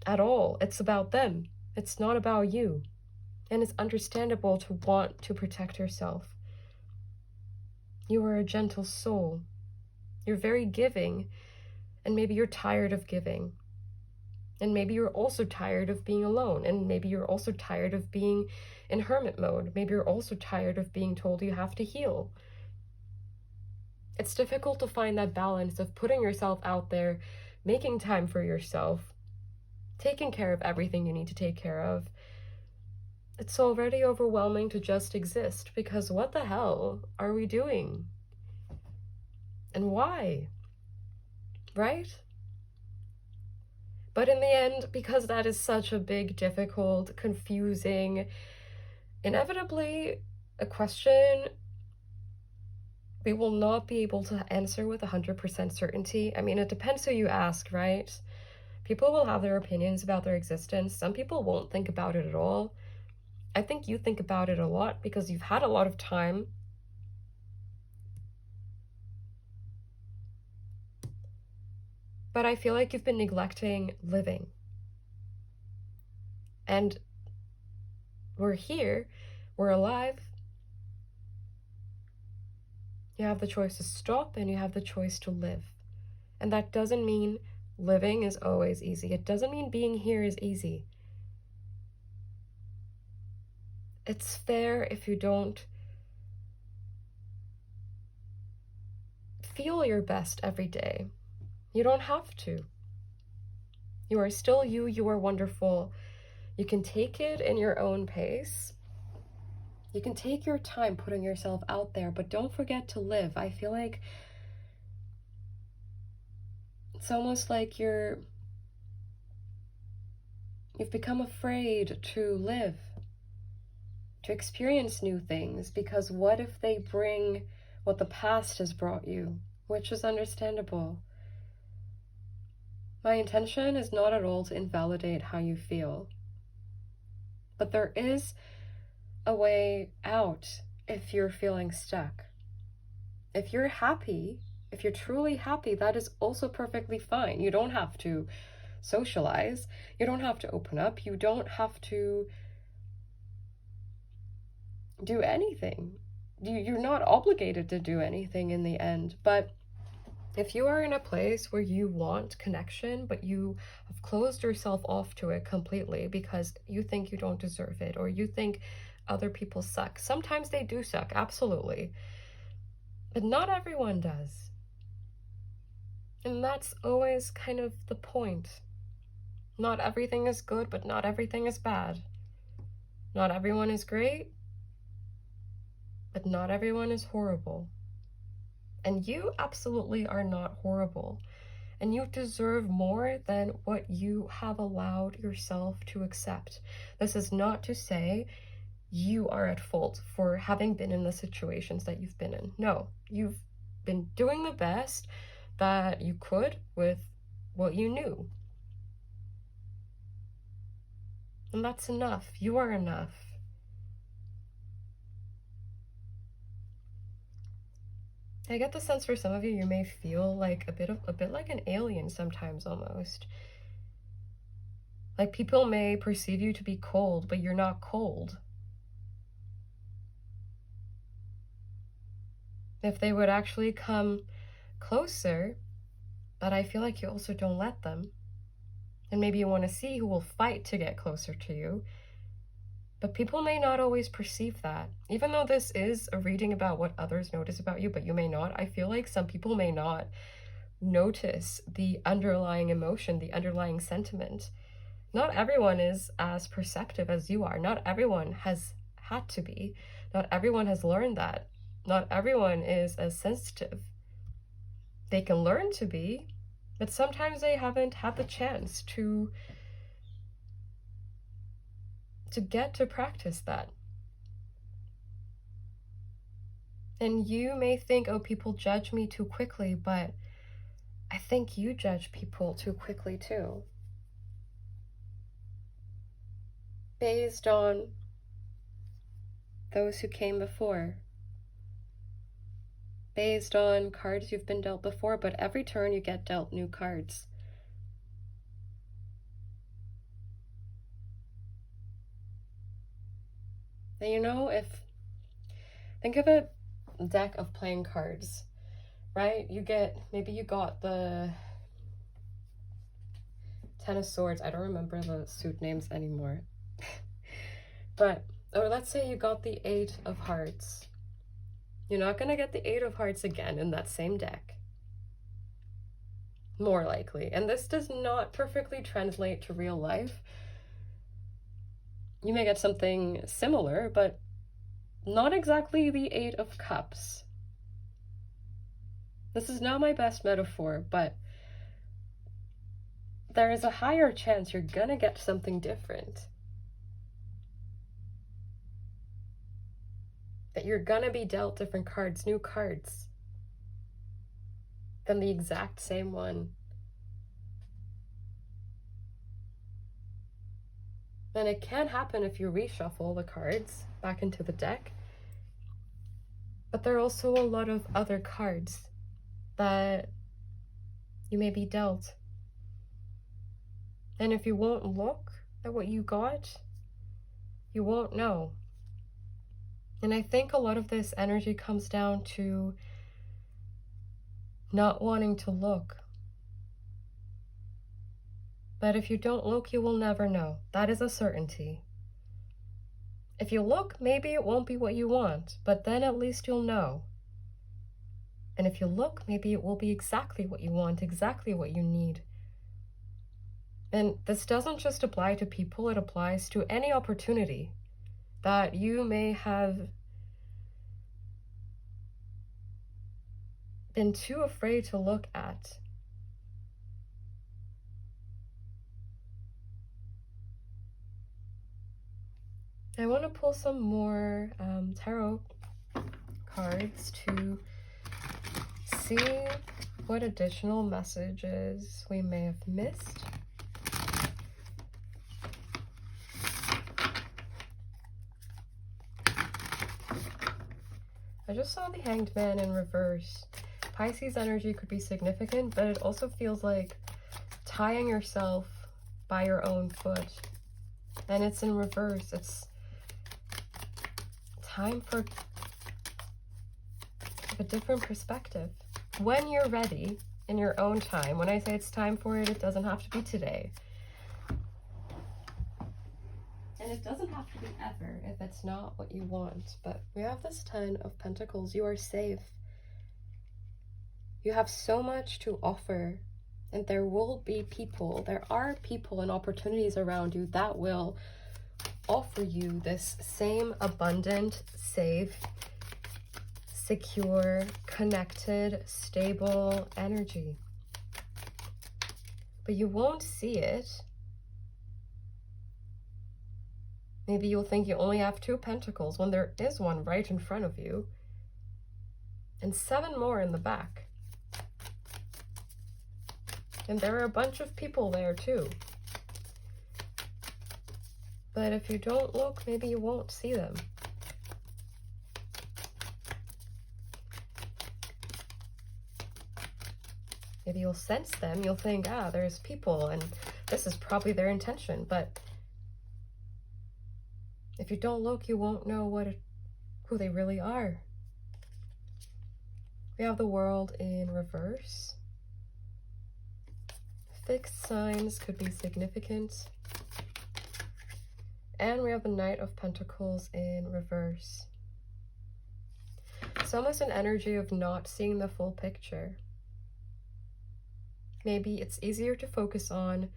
at all. It's about them. It's not about you. And it's understandable to want to protect yourself. You are a gentle soul. You're very giving, and maybe you're tired of giving. And maybe you're also tired of being alone. And maybe you're also tired of being in hermit mode. Maybe you're also tired of being told you have to heal. It's difficult to find that balance of putting yourself out there, making time for yourself, taking care of everything you need to take care of. It's already overwhelming to just exist, because what the hell are we doing? And why? Right? But in the end, because that is such a big, difficult, confusing, inevitably a question we will not be able to answer with 100% certainty. I mean, it depends who you ask, right? People will have their opinions about their existence. Some people won't think about it at all. I think you think about it a lot because you've had a lot of time. But I feel like you've been neglecting living. And we're here, we're alive. You have the choice to stop and you have the choice to live. And that doesn't mean living is always easy. It doesn't mean being here is easy. It's fair if you don't feel your best every day. You don't have to. You are still you. You are wonderful. You can take it in your own pace. You can take your time putting yourself out there, but don't forget to live. I feel like it's almost like you've become afraid to live, to experience new things, because what if they bring what the past has brought you, which is understandable. My intention is not at all to invalidate how you feel, but there is a way out if you're feeling stuck. If you're happy, if you're truly happy, that is also perfectly fine. You don't have to socialize. You don't have to open up. You don't have to do anything. You're not obligated to do anything in the end. But if you are in a place where you want connection, but you have closed yourself off to it completely because you think you don't deserve it, or you think other people suck. Sometimes they do suck, absolutely. But not everyone does. And that's always kind of the point. Not everything is good, but not everything is bad. Not everyone is great, but not everyone is horrible. And you absolutely are not horrible. And you deserve more than what you have allowed yourself to accept. This is not to say you are at fault for having been in the situations that you've been in. No, you've been doing the best that you could with what you knew. And that's enough. You are enough. I get the sense for some of you, you may feel like a bit like an alien sometimes, almost. Like people may perceive you to be cold, but you're not cold. If they would actually come closer, but I feel like you also don't let them. And maybe you want to see who will fight to get closer to you. But people may not always perceive that. Even though this is a reading about what others notice about you, but you may not, I feel like some people may not notice the underlying emotion, the underlying sentiment. Not everyone is as perceptive as you are. Not everyone has had to be. Not everyone has learned that. Not everyone is as sensitive. They can learn to be, but sometimes they haven't had the chance to get to practice that. And you may think, oh, people judge me too quickly, but I think you judge people too quickly too. Based on those who came before. Based on cards you've been dealt before, but every turn you get dealt new cards. And you know, think of a deck of playing cards, right? Maybe you got the Ten of Swords. I don't remember the suit names anymore. But, or let's say you got the Eight of Hearts. You're not going to get the Eight of Hearts again in that same deck. More likely. And this does not perfectly translate to real life. You may get something similar, but not exactly the Eight of Cups. This is not my best metaphor, but there is a higher chance you're gonna get something different. That you're gonna be dealt different cards, new cards, than the exact same one. And it can happen if you reshuffle the cards back into the deck. But there are also a lot of other cards that you may be dealt. And if you won't look at what you got, you won't know. And I think a lot of this energy comes down to not wanting to look. But if you don't look, you will never know. That is a certainty. If you look, maybe it won't be what you want, but then at least you'll know. And if you look, maybe it will be exactly what you want, exactly what you need. And this doesn't just apply to people, it applies to any opportunity that you may have been too afraid to look at. I want to pull some more tarot cards to see what additional messages we may have missed. I just saw the Hanged Man in reverse. Pisces energy could be significant, but it also feels like tying yourself by your own foot. And it's in reverse. It's time for a different perspective. When you're ready, in your own time. When I say it's time for it, it doesn't have to be today. And it doesn't have to be ever if it's not what you want. But we have this Ten of Pentacles. You are safe. You have so much to offer. And there will be people, there are people and opportunities around you that will offer you this same abundant, safe, secure, connected, stable energy. But you won't see it. Maybe you'll think you only have 2 pentacles when there is one right in front of you. And 7 more in the back. And there are a bunch of people there too. But if you don't look, maybe you won't see them. Maybe you'll sense them, you'll think, ah, there's people and this is probably their intention. But if you don't look, you won't know who they really are. We have the World in reverse. Fixed signs could be significant. And we have the Knight of Pentacles in reverse. It's almost an energy of not seeing the full picture. Maybe it's easier to focus on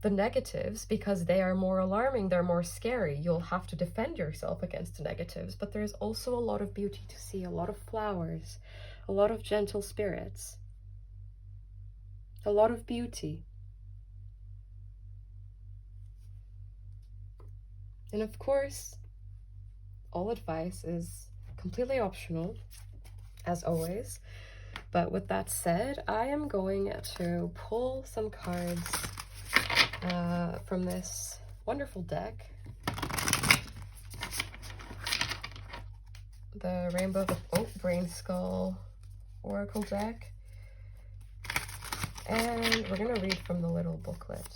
the negatives because they are more alarming, they're more scary. You'll have to defend yourself against the negatives, but there's also a lot of beauty to see, a lot of flowers, a lot of gentle spirits. A lot of beauty. And of course, all advice is completely optional, as always. But with that said, I am going to pull some cards from this wonderful deck. The Rainbow of Brain Skull Oracle deck. And we're going to read from the little booklet.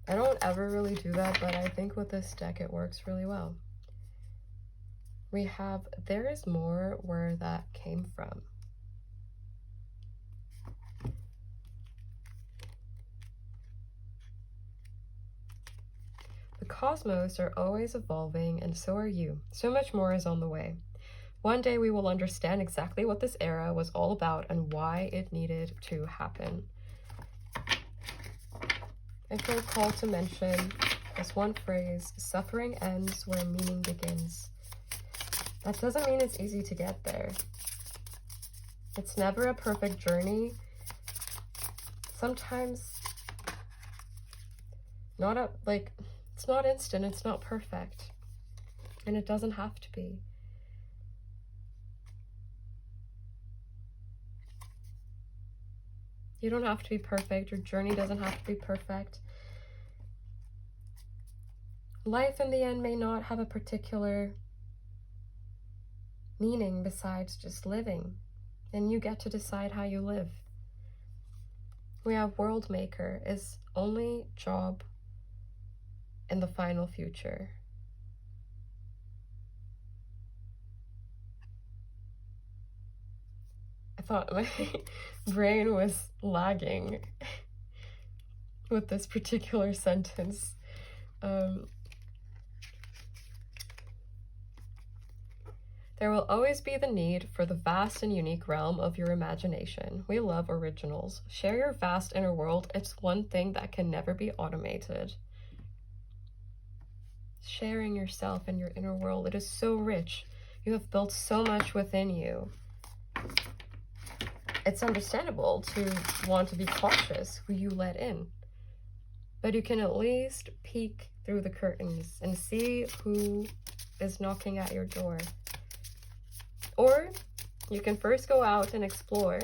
I don't ever really do that, but I think with this deck it works really well. We have There Is More Where That Came From. The cosmos are always evolving, and so are you. So much more is on the way. One day we will understand exactly what this era was all about and why it needed to happen. I feel called to mention this one phrase: suffering ends where meaning begins. That doesn't mean it's easy to get there. It's never a perfect journey. Sometimes it's not instant, it's not perfect. And it doesn't have to be. You don't have to be perfect. Your journey doesn't have to be perfect. Life in the end may not have a particular meaning besides just living. And you get to decide how you live. We have World Maker, is only job in the final future. I thought my brain was lagging with this particular sentence. There will always be the need for the vast and unique realm of your imagination. We love originals. Share your vast inner world. It's one thing that can never be automated. Sharing yourself and your inner world. It is so rich. You have built so much within you. It's understandable to want to be cautious who you let in. But you can at least peek through the curtains and see who is knocking at your door. Or you can first go out and explore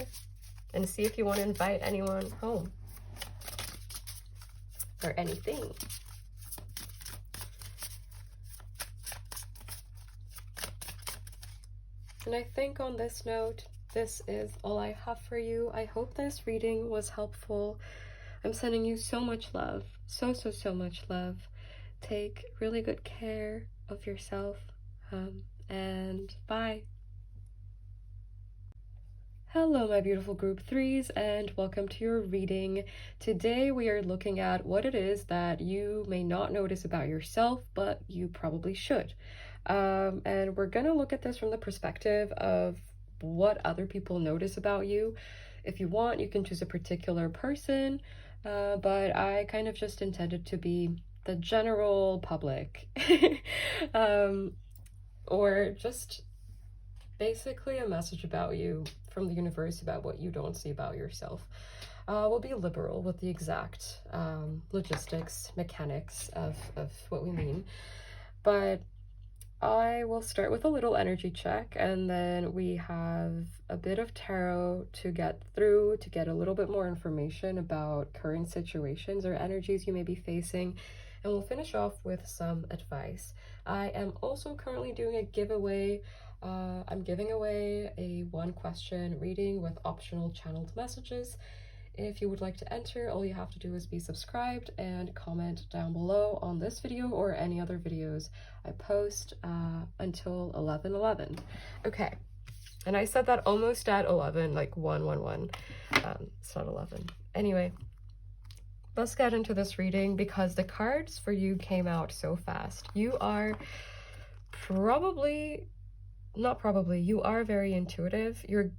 and see if you want to invite anyone home. Or anything. And I think on this note, this is all I have for you. I hope this reading was helpful. I'm sending you so much love. So much love. Take really good care of yourself. And bye. Hello, my beautiful group 3s, and welcome to your reading. Today we are looking at what it is that you may not notice about yourself, but you probably should. And we're going to look at this from the perspective of what other people notice about you. If you want, you can choose a particular person, but I kind of just intended to be the general public. Or just basically a message about you from the universe about what you don't see about yourself. We'll be liberal with the exact logistics, mechanics of what we mean. But I will start with a little energy check, and then we have a bit of tarot to get through to get a little bit more information about current situations or energies you may be facing, and we'll finish off with some advice. I am also currently doing a giveaway. I'm giving away a 1-question reading with optional channeled messages. If you would like to enter, all you have to do is be subscribed and comment down below on this video or any other videos I post until 11:11. Okay, and I said that almost at 11, like 111. It's not 11. Anyway, let's get into this reading because the cards for you came out so fast. You are you are very intuitive. You're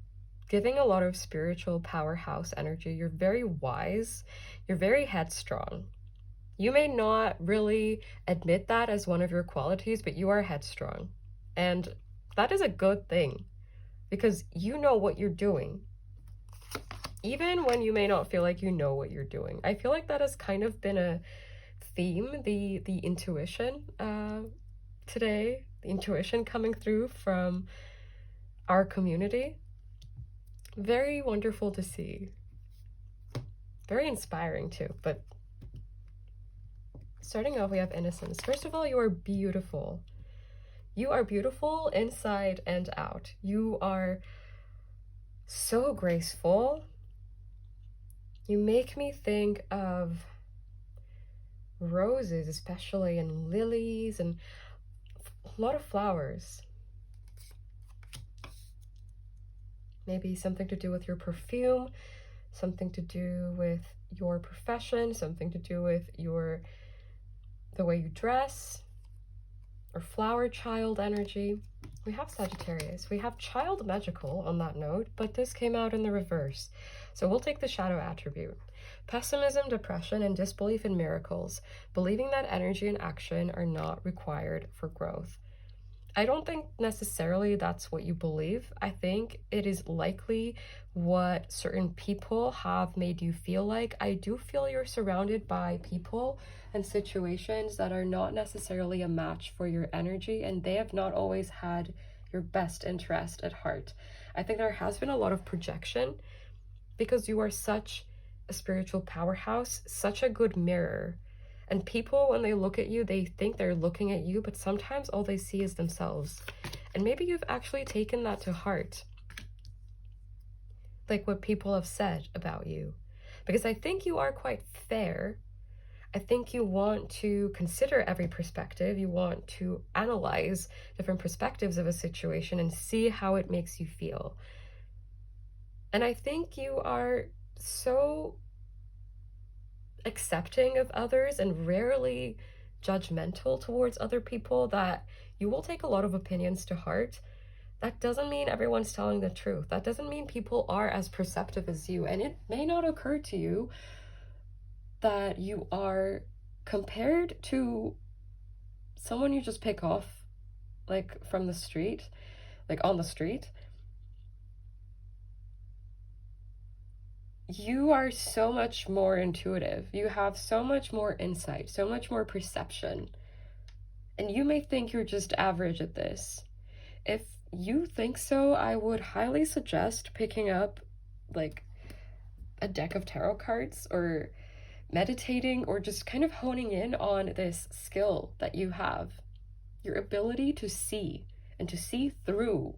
giving a lot of spiritual powerhouse energy. You're very wise. You're very headstrong. You may not really admit that as one of your qualities, but you are headstrong. And that is a good thing because you know what you're doing. Even when you may not feel like you know what you're doing. I feel like that has kind of been a theme, the intuition today. The intuition coming through from our community. Very wonderful to see. Very inspiring too, but starting off we have innocence. First of all, you are beautiful. You are beautiful inside and out. You are so graceful. You make me think of roses, especially, and lilies, and a lot of flowers. Maybe something to do with your perfume, something to do with your profession, something to do with your the way you dress, or flower child energy. We have Sagittarius. We have child magical on that note, but this came out in the reverse. So we'll take the shadow attribute. Pessimism, depression, and disbelief in miracles, believing that energy and action are not required for growth. I don't think necessarily that's what you believe. I think it is likely what certain people have made you feel like. I do feel you're surrounded by people and situations that are not necessarily a match for your energy, and they have not always had your best interest at heart. I think there has been a lot of projection because you are such a spiritual powerhouse, such a good mirror. And people, when they look at you, they think they're looking at you, but sometimes all they see is themselves. And maybe you've actually taken that to heart, like what people have said about you. Because I think you are quite fair. I think you want to consider every perspective. You want to analyze different perspectives of a situation and see how it makes you feel. And I think you are so accepting of others and rarely judgmental towards other people that you will take a lot of opinions to heart. That doesn't mean everyone's telling the truth. That doesn't mean people are as perceptive as you. And it may not occur to you that you are, compared to someone you just pick off, like from the street, like on the street, you are so much more intuitive. You have so much more insight, so much more perception. And you may think you're just average at this. If you think so, I would highly suggest picking up like a deck of tarot cards or meditating or just kind of honing in on this skill that you have. Your ability to see and to see through.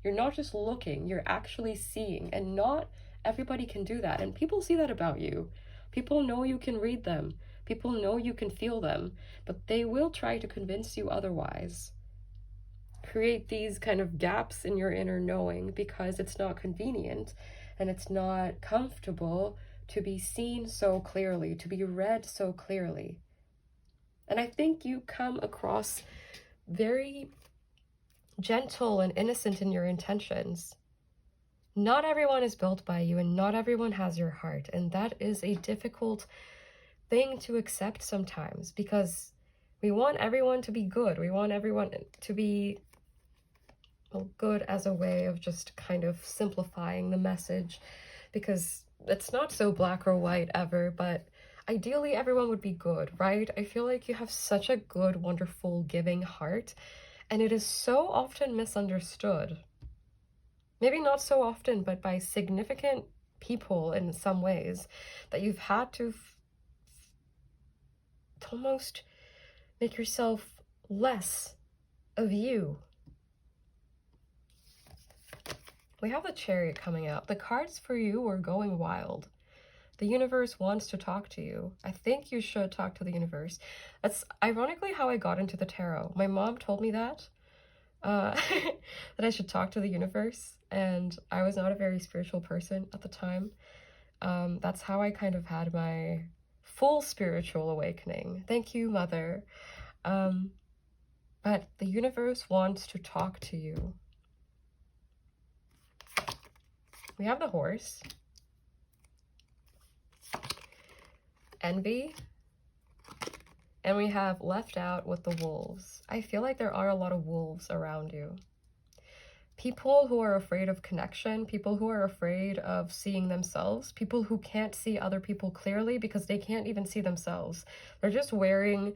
You're not just looking, you're actually seeing, and not everybody can do that. And people see that about you. People know you can read them. People know you can feel them, but they will try to convince you otherwise. Create these kind of gaps in your inner knowing because it's not convenient and it's not comfortable to be seen so clearly, to be read so clearly. And I think you come across very gentle and innocent in your intentions. Not everyone is built by you, and not everyone has your heart, and that is a difficult thing to accept sometimes because we want everyone to be good. We want everyone to be, well, good as a way of just kind of simplifying the message, because it's not so black or white ever, but ideally everyone would be good, right? I feel like you have such a good, wonderful, giving heart, and it is so often misunderstood. Maybe not so often, but by significant people in some ways, that you've had to almost make yourself less of you. We have the Chariot coming out. The cards for you are going wild. The universe wants to talk to you. I think you should talk to the universe. That's ironically how I got into the tarot. My mom told me that that I should talk to the universe, and I was not a very spiritual person at the time. That's how I kind of had my full spiritual awakening. Thank you, Mother. But the universe wants to talk to you. We have the Horse, Envy, and we have Left Out with the Wolves. I feel like there are a lot of wolves around you. People who are afraid of connection, people who are afraid of seeing themselves, people who can't see other people clearly because they can't even see themselves. They're just wearing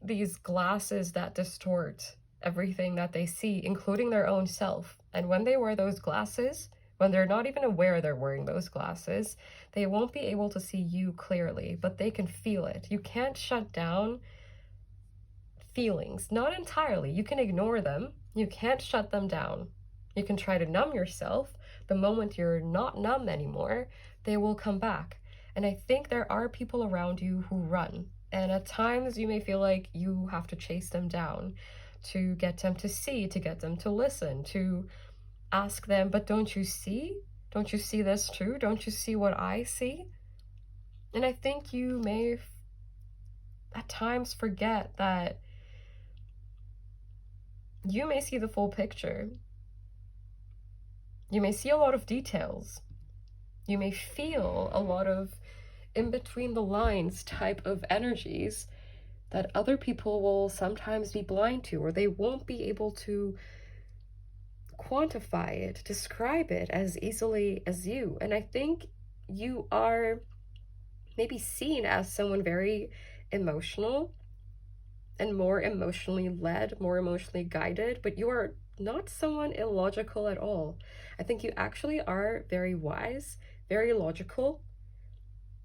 these glasses that distort everything that they see, including their own self. And when they wear those glasses, when they're not even aware they're wearing those glasses, they won't be able to see you clearly, but they can feel it. You can't shut down feelings, not entirely. You can ignore them. You can't shut them down. You can try to numb yourself. The moment you're not numb anymore, they will come back. And I think there are people around you who run. And at times you may feel like you have to chase them down to get them to see, to get them to listen, to ask them, but don't you see? Don't you see this too? Don't you see what I see? And I think you may at times forget that you may see the full picture. You may see a lot of details. You may feel a lot of in between the lines type of energies that other people will sometimes be blind to, or they won't be able to quantify it, describe it as easily as you. And I think you are maybe seen as someone very emotional and more emotionally led, more emotionally guided, but you are not someone illogical at all. I think you actually are very wise, very logical.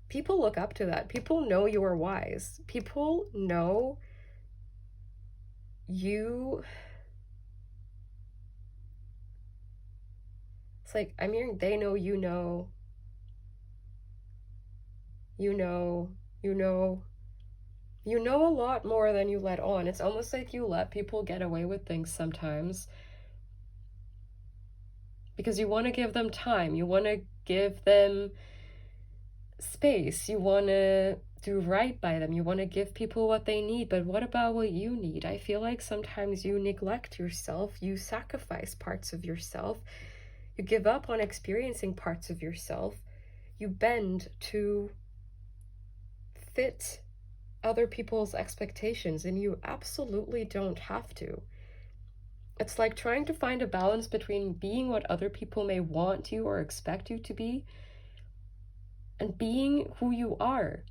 People look up to that. People know you are wise. People know you. It's like, I'm hearing they know you know. You know, you know. You know a lot more than you let on. It's almost like you let people get away with things sometimes because you want to give them time. You want to give them space. You want to do right by them. You want to give people what they need. But what about what you need? I feel like sometimes you neglect yourself. You sacrifice parts of yourself. You give up on experiencing parts of yourself. You bend to fit other people's expectations, and you absolutely don't have to. It's like trying to find a balance between being what other people may want you or expect you to be and being who you are.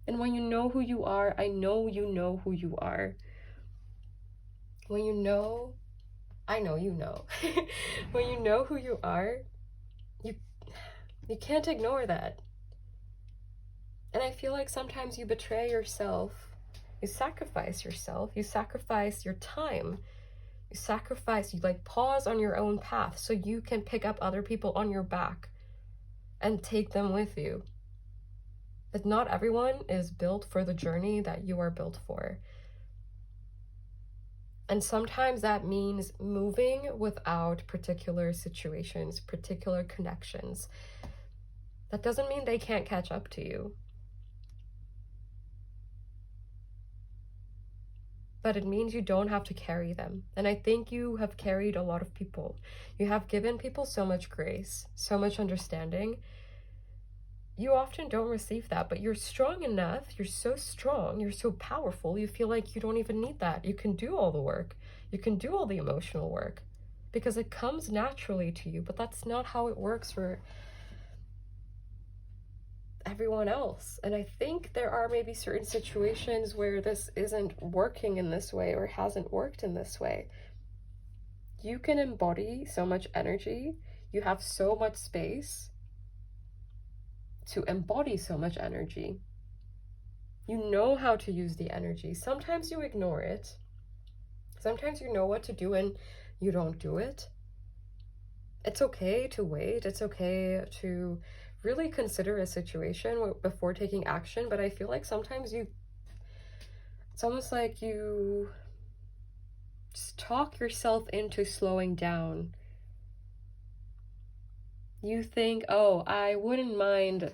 And when you know who you are, I know you know who you are. When you know, I know you know. When you know who you are, you can't ignore that. And I feel like sometimes you betray yourself. You sacrifice yourself. You sacrifice your time. You like pause on your own path so you can pick up other people on your back and take them with you. But not everyone is built for the journey that you are built for. And sometimes that means moving without particular situations, particular connections. That doesn't mean they can't catch up to you. But it means you don't have to carry them. And I think you have carried a lot of people. You have given people so much grace, so much understanding. You often don't receive that, but you're strong enough. You're so strong. You're so powerful. You feel like you don't even need that. You can do all the work. You can do all the emotional work because it comes naturally to you, but that's not how it works for everyone else. And I think there are maybe certain situations where this isn't working in this way or hasn't worked in this way. You can embody so much energy. You have so much space to embody so much energy. You know how to use the energy. Sometimes you ignore it. Sometimes you know what to do and you don't do it. It's okay to wait. It's okay to really consider a situation before taking action. But I feel like sometimes it's almost like you just talk yourself into slowing down. You think, oh, I wouldn't mind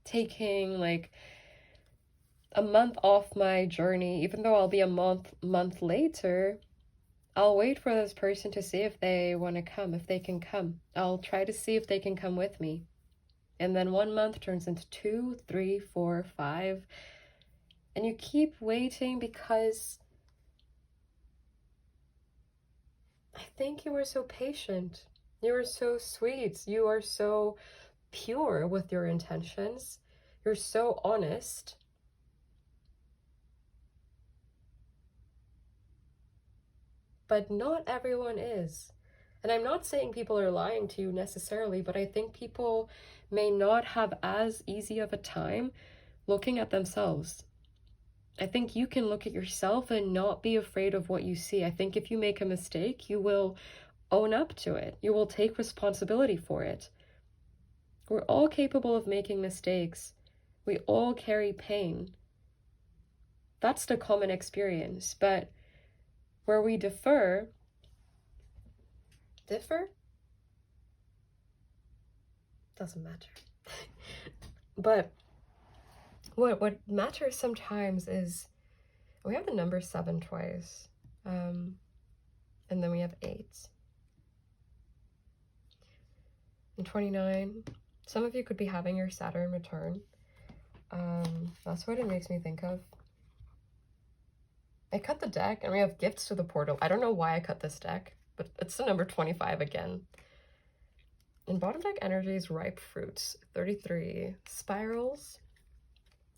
taking like a month off my journey, even though I'll be a month later. I'll wait for this person to see if they want to come, if they can come. I'll try to see if they can come with me. And then 1 month turns into 2, 3, 4, 5. And you keep waiting because I think you were so patient. You are so sweet. You are so pure with your intentions. You're so honest. But not everyone is. And I'm not saying people are lying to you necessarily, but I think people may not have as easy of a time looking at themselves. I think you can look at yourself and not be afraid of what you see. I think if you make a mistake, you will own up to it. You will take responsibility for it. We're all capable of making mistakes. We all carry pain. That's the common experience. But where we differ? Doesn't matter. But what matters sometimes is we have the number 7 twice. And then we have 8. And 29. Some of you could be having your Saturn return. That's what it makes me think of. I cut the deck and we have gifts to the portal. I don't know why I cut this deck, but it's the number 25 again. And bottom deck energy is ripe fruits, 33. Spirals.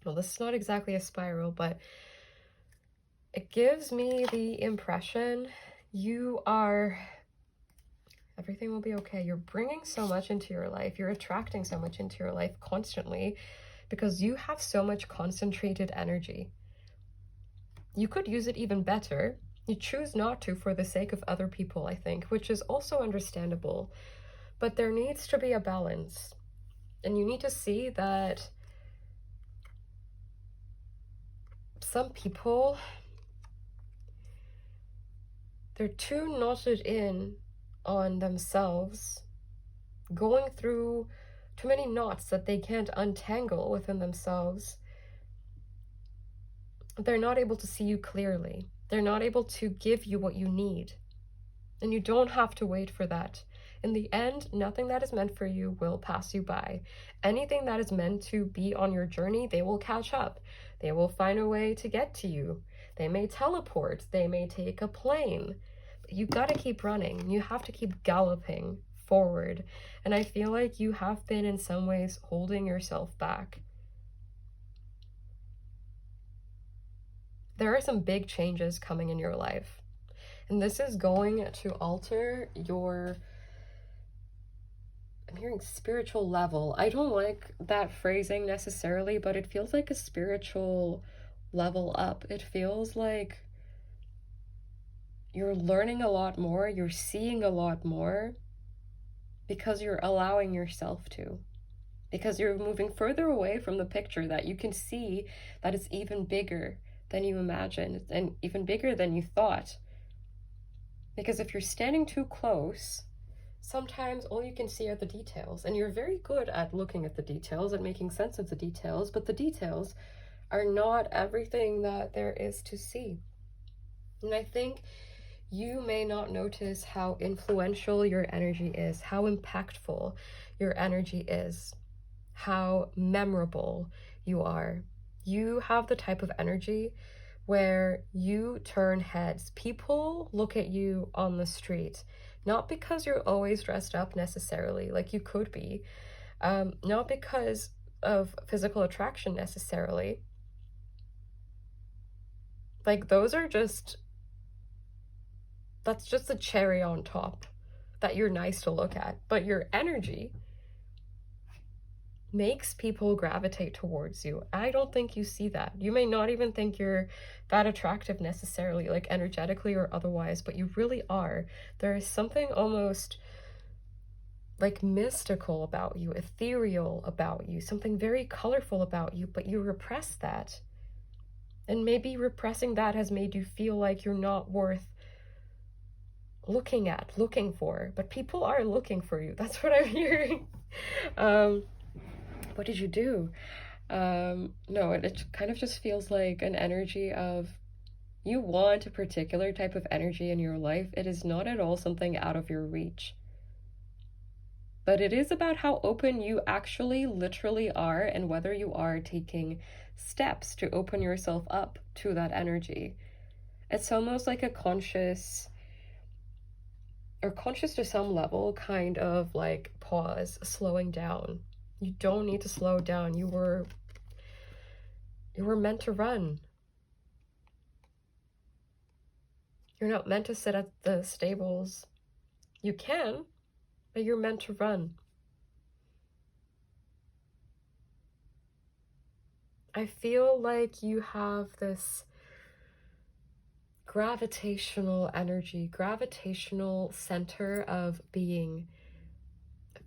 Well, this is not exactly a spiral, but it gives me the impression everything will be okay. You're bringing so much into your life. You're attracting so much into your life constantly because you have so much concentrated energy. You could use it even better. You choose not to for the sake of other people, I think, which is also understandable. But there needs to be a balance. And you need to see that some people, they're too knotted in on themselves, going through too many knots that they can't untangle within themselves. They're not able to see you clearly. They're not able to give you what you need. And you don't have to wait for that. In the end, nothing that is meant for you will pass you by. Anything that is meant to be on your journey, they will catch up. They will find a way to get to you. They may teleport. They may take a plane. But you gotta keep running. You have to keep galloping forward. And I feel like you have been in some ways holding yourself back. There are some big changes coming in your life. And this is going to alter your, I'm hearing spiritual level. I don't like that phrasing necessarily, but it feels like a spiritual level up. It feels like you're learning a lot more, you're seeing a lot more because you're allowing yourself to. Because you're moving further away from the picture that you can see that is even bigger than you imagined and even bigger than you thought. Because if you're standing too close, sometimes all you can see are the details. And you're very good at looking at the details and making sense of the details, but the details are not everything that there is to see. And I think you may not notice how influential your energy is, how impactful your energy is, how memorable you are. You have the type of energy where you turn heads. People look at you on the street, not because you're always dressed up necessarily, like you could be, not because of physical attraction necessarily. Like those are that's just the cherry on top that you're nice to look at, but your energy makes people gravitate towards you. I don't think you see that. You may not even think you're that attractive necessarily, like energetically or otherwise, but you really are. There is something almost like mystical about you, ethereal about you, something very colorful about you, but you repress that. And maybe repressing that has made you feel like you're not worth looking for, but people are looking for you. That's what I'm hearing. What did you do? No, it kind of just feels like an energy of you want a particular type of energy in your life. It is not at all something out of your reach. But it is about how open you actually literally are and whether you are taking steps to open yourself up to that energy. It's almost like a conscious to some level kind of like pause, slowing down. You don't need to slow down. You were meant to run. You're not meant to sit at the stables. You can, but you're meant to run. I feel like you have this gravitational energy, gravitational center of being,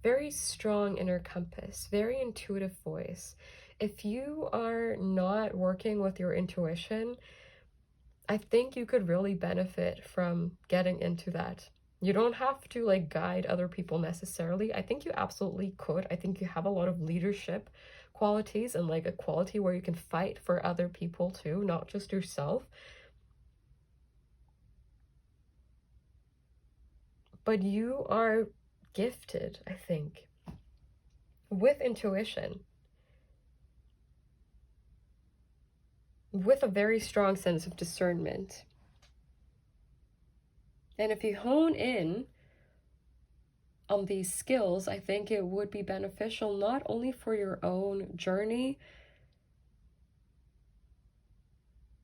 very strong inner compass, very intuitive voice. If you are not working with your intuition, I think you could really benefit from getting into that. You don't have to like guide other people necessarily. I think you absolutely could. I think you have a lot of leadership qualities and like a quality where you can fight for other people too, not just yourself. But you are gifted, I think, with intuition, with a very strong sense of discernment. And if you hone in on these skills, I think it would be beneficial not only for your own journey,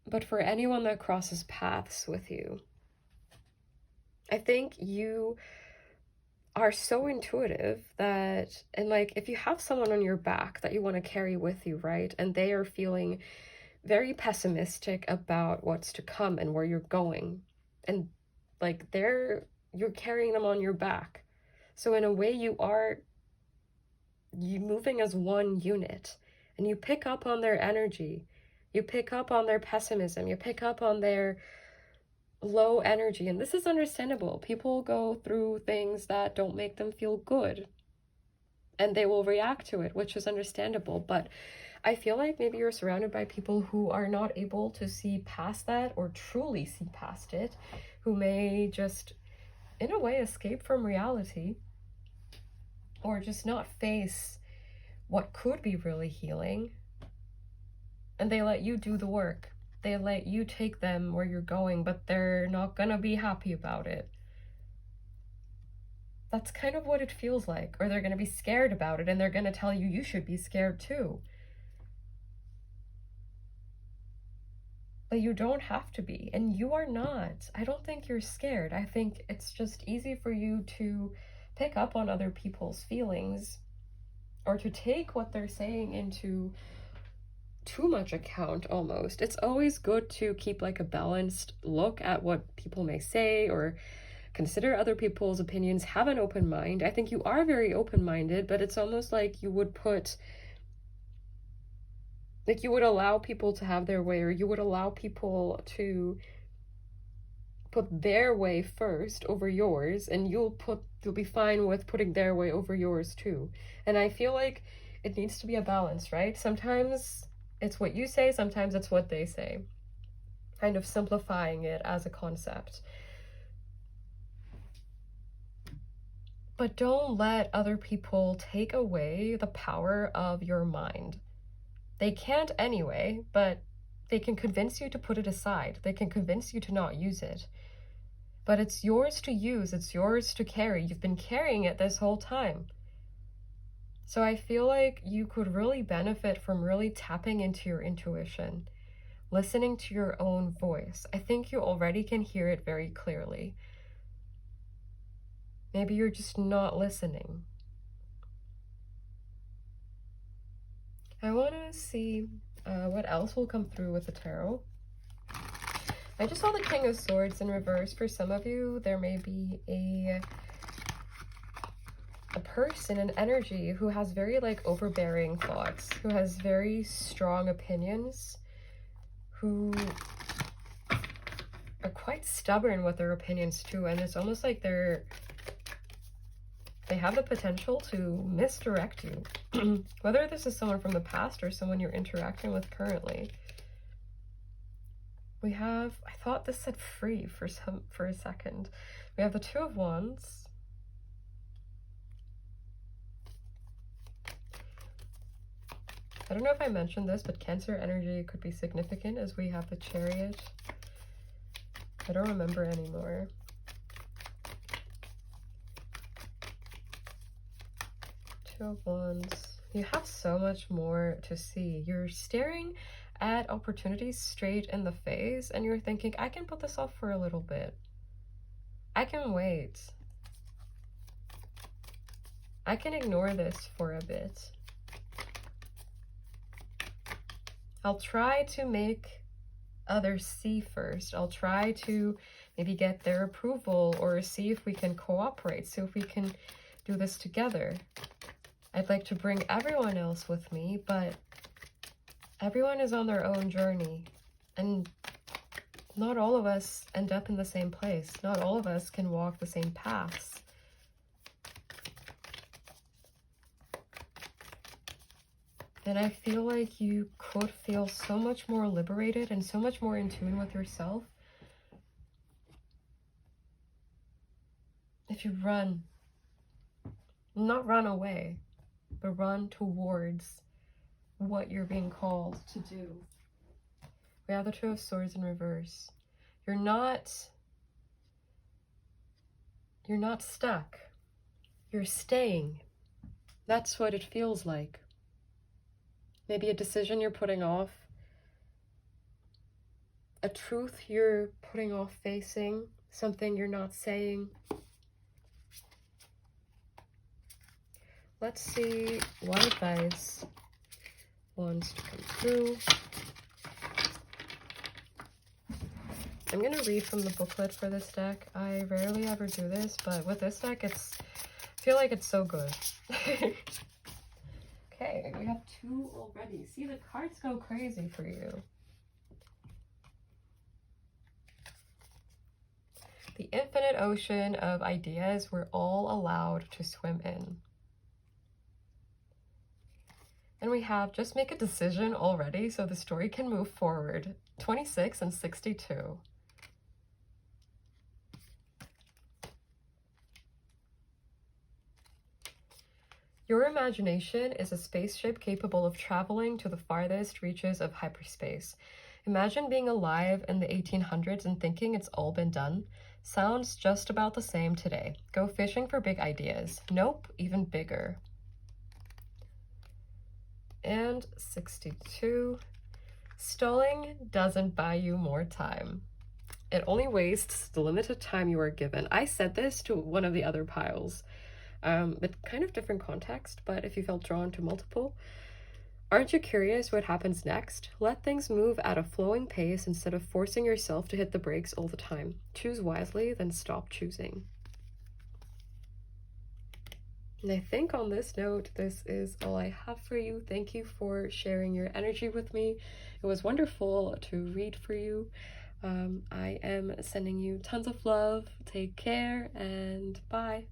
but for anyone that crosses paths with you. I think you are so intuitive that, and like, if you have someone on your back that you want to carry with you, right, and they are feeling very pessimistic about what's to come and where you're going, and like you're carrying them on your back. So in a way, you moving as one unit, and you pick up on their energy, you pick up on their pessimism, you pick up on their low energy. And this is understandable. People go through things that don't make them feel good, and they will react to it, which is understandable. But I feel like maybe you're surrounded by people who are not able to see past that, or truly see past it, who may just, in a way, escape from reality, or just not face what could be really healing. And they let you do the work. They let you take them where you're going, but they're not gonna be happy about it. That's kind of what it feels like. Or they're gonna be scared about it, and they're gonna tell you should be scared too. But you don't have to be, and you are not. I don't think you're scared. I think it's just easy for you to pick up on other people's feelings, or to take what they're saying into too much account almost. It's always good to keep like a balanced look at what people may say, or consider other people's opinions, have an open mind. I think you are very open-minded, but it's almost like you would you would allow people to have their way, or you would allow people to put their way first over yours, and you'll be fine with putting their way over yours too. And I feel like it needs to be a balance, right? Sometimes it's what you say, sometimes it's what they say. Kind of simplifying it as a concept. But don't let other people take away the power of your mind. They can't anyway, but they can convince you to put it aside. They can convince you to not use it. But it's yours to use, it's yours to carry. You've been carrying it this whole time. So I feel like you could really benefit from really tapping into your intuition, listening to your own voice. I think you already can hear it very clearly. Maybe you're just not listening. I want to see what else will come through with the tarot. I just saw the King of Swords in reverse. For some of you, there may be a person, an energy, who has very like overbearing thoughts, who has very strong opinions, who are quite stubborn with their opinions too. And it's almost like they have the potential to misdirect you, whether this is someone from the past or someone you're interacting with currently. We have, I thought this said free for a second. We have the Two of Wands. I don't know if I mentioned this, but Cancer energy could be significant, as we have the Chariot. I don't remember anymore. Two of Wands. You have so much more to see. You're staring at opportunities straight in the face, and you're thinking, I can put this off for a little bit. I can wait. I can ignore this for a bit. I'll try to make others see first. I'll try to maybe get their approval, or see if we can cooperate, see if we can do this together. I'd like to bring everyone else with me, but everyone is on their own journey, and not all of us end up in the same place. Not all of us can walk the same paths. And I feel like you could feel so much more liberated and so much more in tune with yourself if you run. Not run away, but run towards what you're being called to do. We have the Two of Swords in reverse. You're not stuck. You're staying. That's what it feels like. Maybe a decision you're putting off, a truth you're putting off facing, something you're not saying. Let's see what advice wants to come through. I'm going to read from the booklet for this deck. I rarely ever do this, but with this deck, I feel like it's so good. Okay, we have 2 already. See, the cards go crazy for you. The infinite ocean of ideas we're all allowed to swim in. And we have just make a decision already so the story can move forward. 26 and 62. Your imagination is a spaceship capable of traveling to the farthest reaches of hyperspace. Imagine being alive in the 1800s and thinking it's all been done. Sounds just about the same today. Go fishing for big ideas. Nope, even bigger. And 62. Stalling doesn't buy you more time. It only wastes the limited time you are given. I said this to one of the other piles. But kind of different context, but if you felt drawn to multiple. Aren't you curious what happens next? Let things move at a flowing pace instead of forcing yourself to hit the brakes all the time. Choose wisely, then stop choosing. And I think on this note, this is all I have for you. Thank you for sharing your energy with me. It was wonderful to read for you. I am sending you tons of love. Take care and bye.